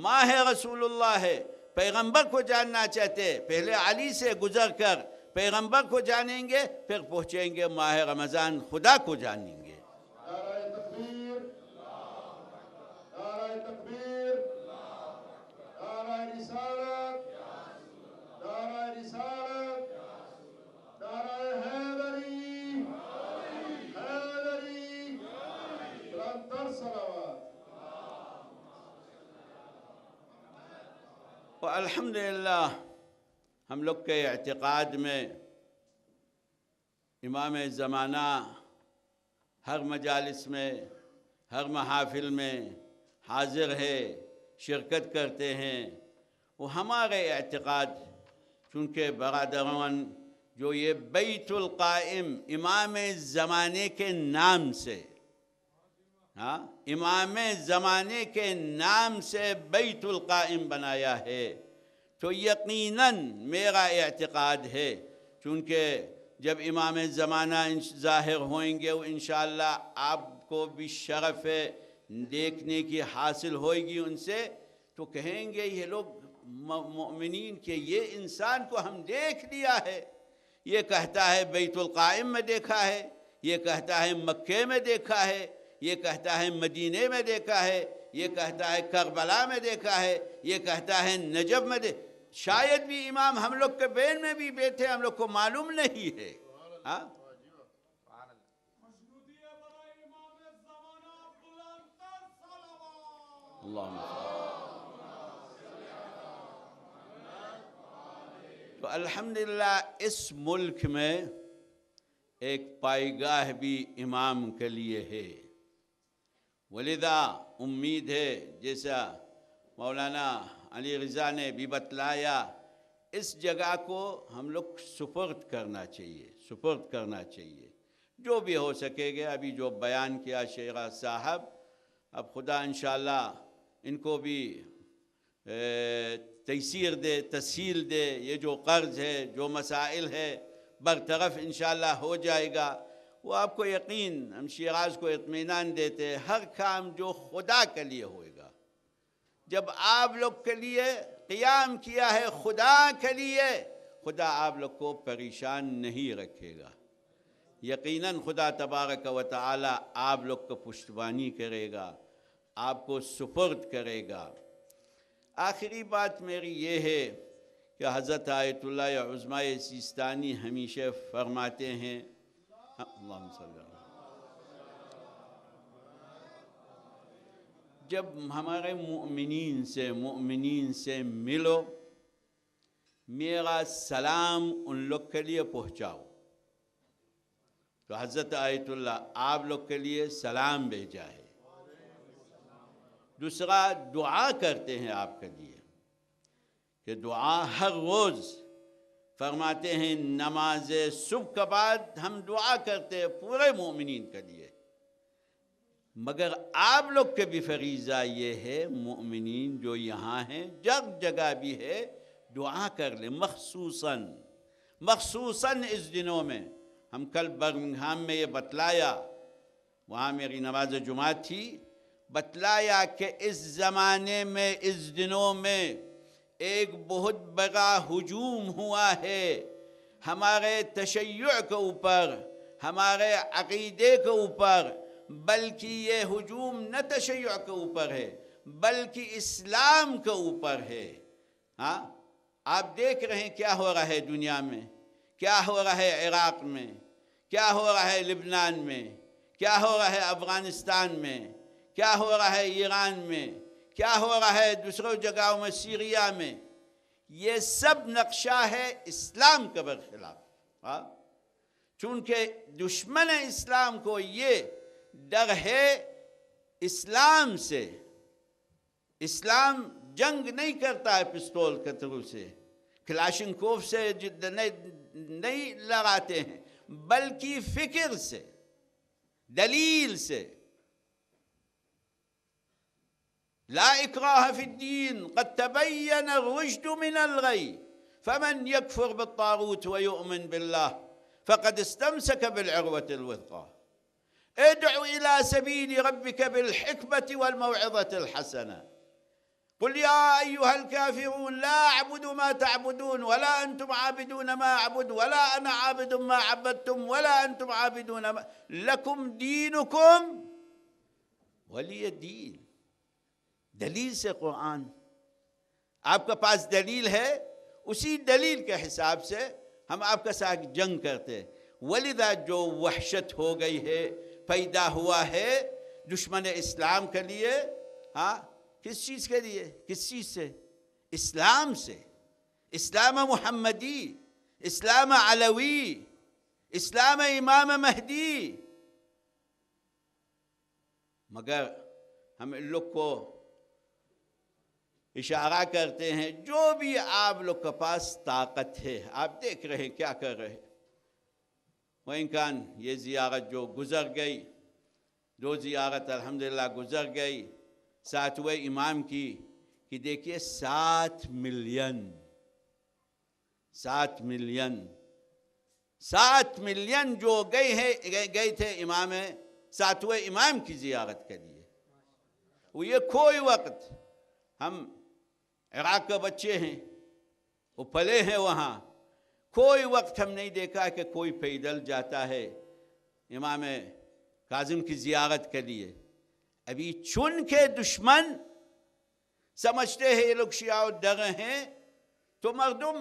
ماہ رسول اللہ ہے، پیغمبر کو جاننا چاہتے پہلے علی سے گزر کر پیغمبر کو جانیں گے، پھر پہنچیں گے ماہ رمضان خدا کو جانیں گے. نعرہ تکبیر، نعرہ تکبیر، نعرہ رسالت، نعرہ رسالت، نعرہ حیدری، حیدری، بلندتر صلوات. الحمدللہ ہم لوگ کے اعتقاد میں امام زمانہ ہر مجالس میں، ہر محافل میں حاضر ہے، شرکت کرتے ہیں. وہ ہمارے اعتقاد، چونکہ برادران جو یہ بیت القائم امام زمانے کے نام سے، امام زمانے کے نام سے بیت القائم بنایا ہے، تو یقیناً میرا اعتقاد ہے چونکہ جب امام زمانہ ظاہر ہوئیں گے وہ انشاءاللہ آپ کو بھی شرف دیکھنے کی حاصل ہوئے گی ان سے، تو کہیں گے یہ لوگ مؤمنین کہ یہ انسان کو ہم دیکھ لیا ہے، یہ کہتا ہے بیت القائم میں دیکھا ہے، یہ کہتا ہے مکے میں دیکھا ہے، یہ کہتا ہے مدینے میں دیکھا ہے، یہ کہتا ہے کربلا میں دیکھا ہے، یہ کہتا ہے نجف میں دیکھا. شاید بھی امام ہم لوگ کے بین میں بھی بیٹھے، ہم لوگ کو معلوم نہیں ہے. تو الحمدللہ اس ملک میں ایک پائیگاہ بھی امام کے لیے ہے، ولذا امید ہے جیسا مولانا علی رضا نے بھی بتلایا، اس جگہ کو ہم لوگ سپرد کرنا چاہیے جو بھی ہو سکے گا. ابھی جو بیان کیا شیخ صاحب، اب خدا انشاءاللہ ان کو بھی تسہیل دے، یہ جو قرض ہے، جو مسائل ہے برطرف انشاءاللہ ہو جائے گا. وہ آپ کو یقین، ہم شیراز کو اطمینان دیتے ہیں، ہر کام جو خدا کے لیے ہوئے گا، جب آپ لوگ کے لیے قیام کیا ہے خدا کے لیے، خدا آپ لوگ کو پریشان نہیں رکھے گا. یقیناً خدا تبارک و تعالی آپ لوگ کو پشتبانی کرے گا، آپ کو سپرد کرے گا. آخری بات میری یہ ہے کہ حضرت آیت اللہ عظمیٰ سیستانی ہمیشہ فرماتے ہیں، اللہم صلی اللہ علیہ وسلم، جب ہمارے مؤمنین سے ملو، میرا سلام ان لوگ کے لیے پہنچاؤ. تو حضرت آیت اللہ آپ لوگ کے لیے سلام بھیجا ہے۔ دوسرا دعا کرتے ہیں آپ کے لیے، کہ دعا ہر روز فرماتے ہیں نماز صبح کے بعد ہم دعا کرتے ہیں پورے مومنین کے لیے، مگر آپ لوگ کے بھی فریضہ یہ ہے، مومنین جو یہاں ہیں جگہ بھی ہے، دعا کر لیں مخصوصاً اس دنوں میں۔ ہم کل برمنگھام میں یہ بتلایا، وہاں میری نماز جمعہ تھی، بتلایا کہ اس زمانے میں اس دنوں میں ایک بہت بڑا ہجوم ہوا ہے ہمارے تشیع کے اوپر، ہمارے عقیدے کے اوپر، بلکہ یہ ہجوم نہ تشیع کے اوپر ہے بلکہ اسلام کے اوپر ہے۔ ہاں، آپ دیکھ رہے ہیں کیا ہو رہا ہے دنیا میں، کیا ہو رہا ہے عراق میں، کیا ہو رہا ہے لبنان میں، کیا ہو رہا ہے افغانستان میں، کیا ہو رہا ہے ایران میں، کیا ہو رہا ہے دوسروں جگہوں میں، سیریا میں۔ یہ سب نقشہ ہے اسلام کے برخلاف۔ چونکہ دشمن اسلام کو یہ ڈر ہے اسلام سے۔ اسلام جنگ نہیں کرتا ہے پستول کے تھرو سے، کلاشنکوف سے نہیں لڑاتے ہیں، بلکہ فکر سے، دلیل سے۔ لا اکراہ فی الدین قد تبین الرشد من الغی فمن یکفر بالطاغوت ویؤمن باللہ فقد استمسک بالعروة الوثقى ادع الى سبیل ربک بالحکمة والموعظة الحسنة قل يا أيها الكافرون لا أعبد ما تعبدون ولا أنتم عابدون ما أعبد ولا أنا عابد ما عبدتم ولا أنتم عابدون ما لكم دينكم ولي دين۔ دلیل سے قرآن، آپ کے پاس دلیل ہے، اسی دلیل کے حساب سے ہم آپ کے ساتھ جنگ کرتے۔ ولذا جو وحشت ہو گئی ہے، پیدا ہوا ہے دشمن اسلام کے لیے، ہاں، کس چیز کے لیے؟ کس چیز سے؟ اسلام سے، اسلام محمدی، اسلام علوی، اسلام امام مہدی۔ مگر ہم ان لوگ کو اشارہ کرتے ہیں جو بھی آپ لوگ کے پاس طاقت ہے، آپ دیکھ رہے ہیں کیا کر رہے ہیں۔ وَإِن كان یہ زیارت جو گزر گئی، 2 زیارت الحمدللہ گزر گئی 7ویں امام کی، کہ دیکھیے 7 ملین جو گئے تھے امام 7ویں امام کی زیارت کے لیے۔ وہ یہ کوئی وقت، ہم عراق کے بچے ہیں، وہ پلے ہیں وہاں، کوئی وقت ہم نہیں دیکھا کہ کوئی پیدل جاتا ہے امام کاظم کی زیارت کے لیے۔ ابھی چن کے دشمن سمجھتے ہیں یہ لوگ شیعہ و ڈر ہیں، تو مردم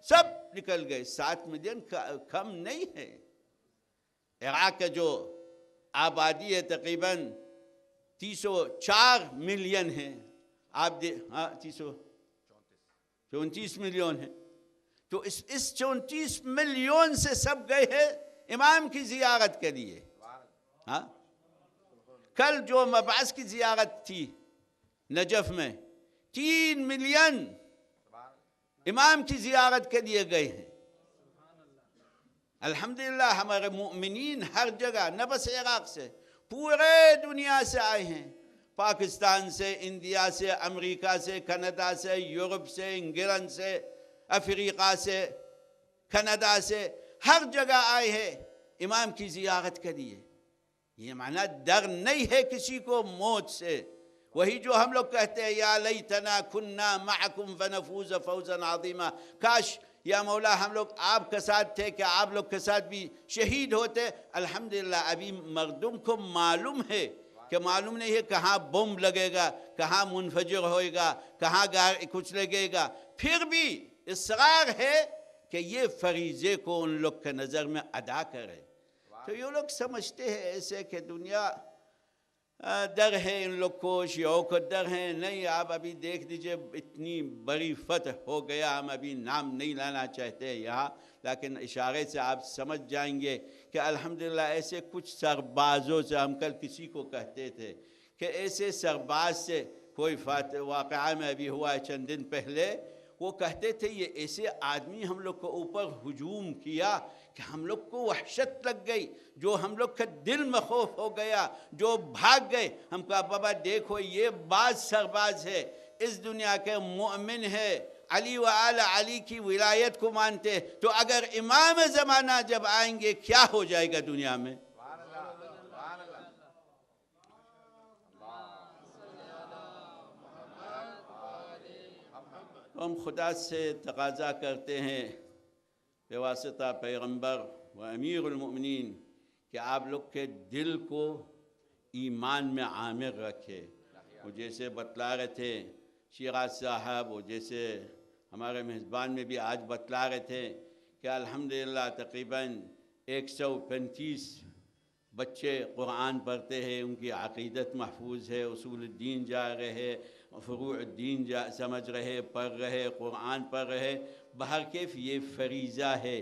سب نکل گئے۔ 7 ملین کم نہیں ہے۔ عراق کا جو آبادی ہے تقریباً 304 ملین ہے، آپ 34 ملین ہے، تو اس 34 ملین سے سب گئے ہیں امام کی زیارت کے لیے۔ ہاں، کل جو مبعث کی زیارت تھی نجف میں، 3 ملین امام کی زیارت کے لیے گئے ہیں۔ الحمدللہ ہمارے مومنین ہر جگہ، نہ بس عراق سے، پورے دنیا سے آئے ہیں، پاکستان سے، انڈیا سے، امریکہ سے، کینیڈا سے، یورپ سے، انگلینڈ سے، افریقہ سے، کینیڈا سے، ہر جگہ آئے ہیں امام کی زیارت کے لیے۔ یہ معنی ڈر نہیں ہے کسی کو موت سے۔ وہی جو ہم لوگ کہتے ہیں یا لیتنا کننا معکم فنفوز فوزا عظیما، کاش یا مولا ہم لوگ آپ کے ساتھ تھے کہ آپ لوگ کے ساتھ بھی شہید ہوتے۔ الحمدللہ ابھی مردم کو معلوم ہے کہ معلوم نہیں ہے کہاں بم لگے گا، کہاں منفجر ہوئے گا، کہاں کچھ لگے گا، پھر بھی اصرار ہے کہ یہ فریضے کو ان لوگ کے نظر میں ادا کرے۔ تو یہ لوگ سمجھتے ہیں ایسے کہ دنیا در ہے ان لوگ کو، شیعوں کو در ہے، نہیں آپ ابھی دیکھ لیجئے اتنی بڑی فتح ہو گیا، ہم ابھی نام نہیں لانا چاہتے یہاں، لیکن اشارے سے آپ سمجھ جائیں گے کہ الحمدللہ ایسے کچھ سربازوں سے، ہم کل کسی کو کہتے تھے کہ ایسے سرباز سے کوئی واقعہ میں ابھی ہوا ہے چند دن پہلے، وہ کہتے تھے یہ ایسے آدمی ہم لوگ کو اوپر ہجوم کیا کہ ہم لوگ کو وحشت لگ گئی، جو ہم لوگ کا دل میں خوف ہو گیا، جو بھاگ گئے۔ ہم کہا بابا دیکھو یہ بعض سرباز ہے، اس دنیا کے مؤمن ہے، علی و آل علی کی ولایت کو مانتے، تو اگر امام زمانہ جب آئیں گے کیا ہو جائے گا دنیا میں؟ ہم خدا سے تقاضا کرتے ہیں بواسطہ پیغمبر و امیر المؤمنین کہ آپ لوگ کے دل کو ایمان میں عامر رکھے۔ وہ جیسے بتلا رہے تھے شیراز صاحب، وہ جیسے ہمارے میزبان میں بھی آج بتلا رہے تھے کہ الحمدللہ تقریباً 135 بچے قرآن پڑھتے ہیں، ان کی عقیدت محفوظ ہے، اصول الدین جا رہے، فروع الدین سمجھ رہے، پڑھ رہے، قرآن پڑھ رہے۔ بہرکیف یہ فریضہ ہے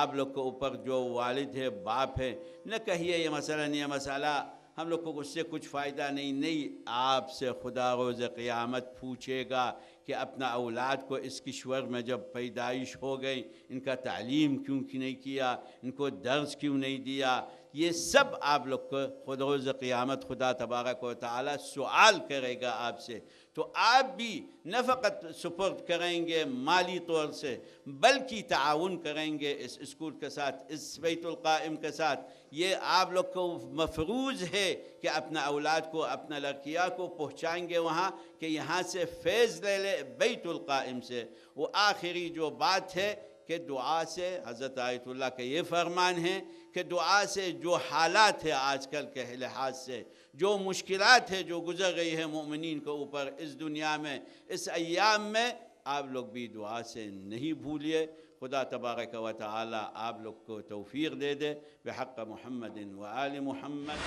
آپ لوگ کے اوپر، جو والد ہے، باپ ہے، نہ کہیے یہ مسئلہ ہم لوگ کو اس سے کچھ فائدہ نہیں، آپ سے خدا روز قیامت پوچھے گا کہ اپنا اولاد کو اس کشور میں جب پیدائش ہو گئی ان کا تعلیم کیوں نہیں کیا، ان کو درس کیوں نہیں دیا، یہ سب آپ لوگ کو خود روز قیامت خدا تبارک و تعالی سوال کرے گا آپ سے۔ تو آپ بھی نہ فقط سپرد کریں گے مالی طور سے، بلکہ تعاون کریں گے اس اسکول کے ساتھ، اس بیت القائم کے ساتھ۔ یہ آپ لوگ کو مفروض ہے کہ اپنا اولاد کو، اپنا لڑکیاں کو پہنچائیں گے وہاں، کہ یہاں سے فیض لے لے بیت القائم سے۔ وہ آخری جو بات ہے کہ دعا سے، حضرت آیت اللہ کا یہ فرمان ہے کہ دعا سے جو حالات ہے آج کل کے لحاظ سے، جو مشکلات ہے جو گزر رہی ہے مومنین کے اوپر اس دنیا میں، اس ایام میں، آپ لوگ بھی دعا سے نہیں بھولیے۔ خدا تبارک و تعالی آپ لوگ کو توفیق دے دے، بحق محمد و آل محمد۔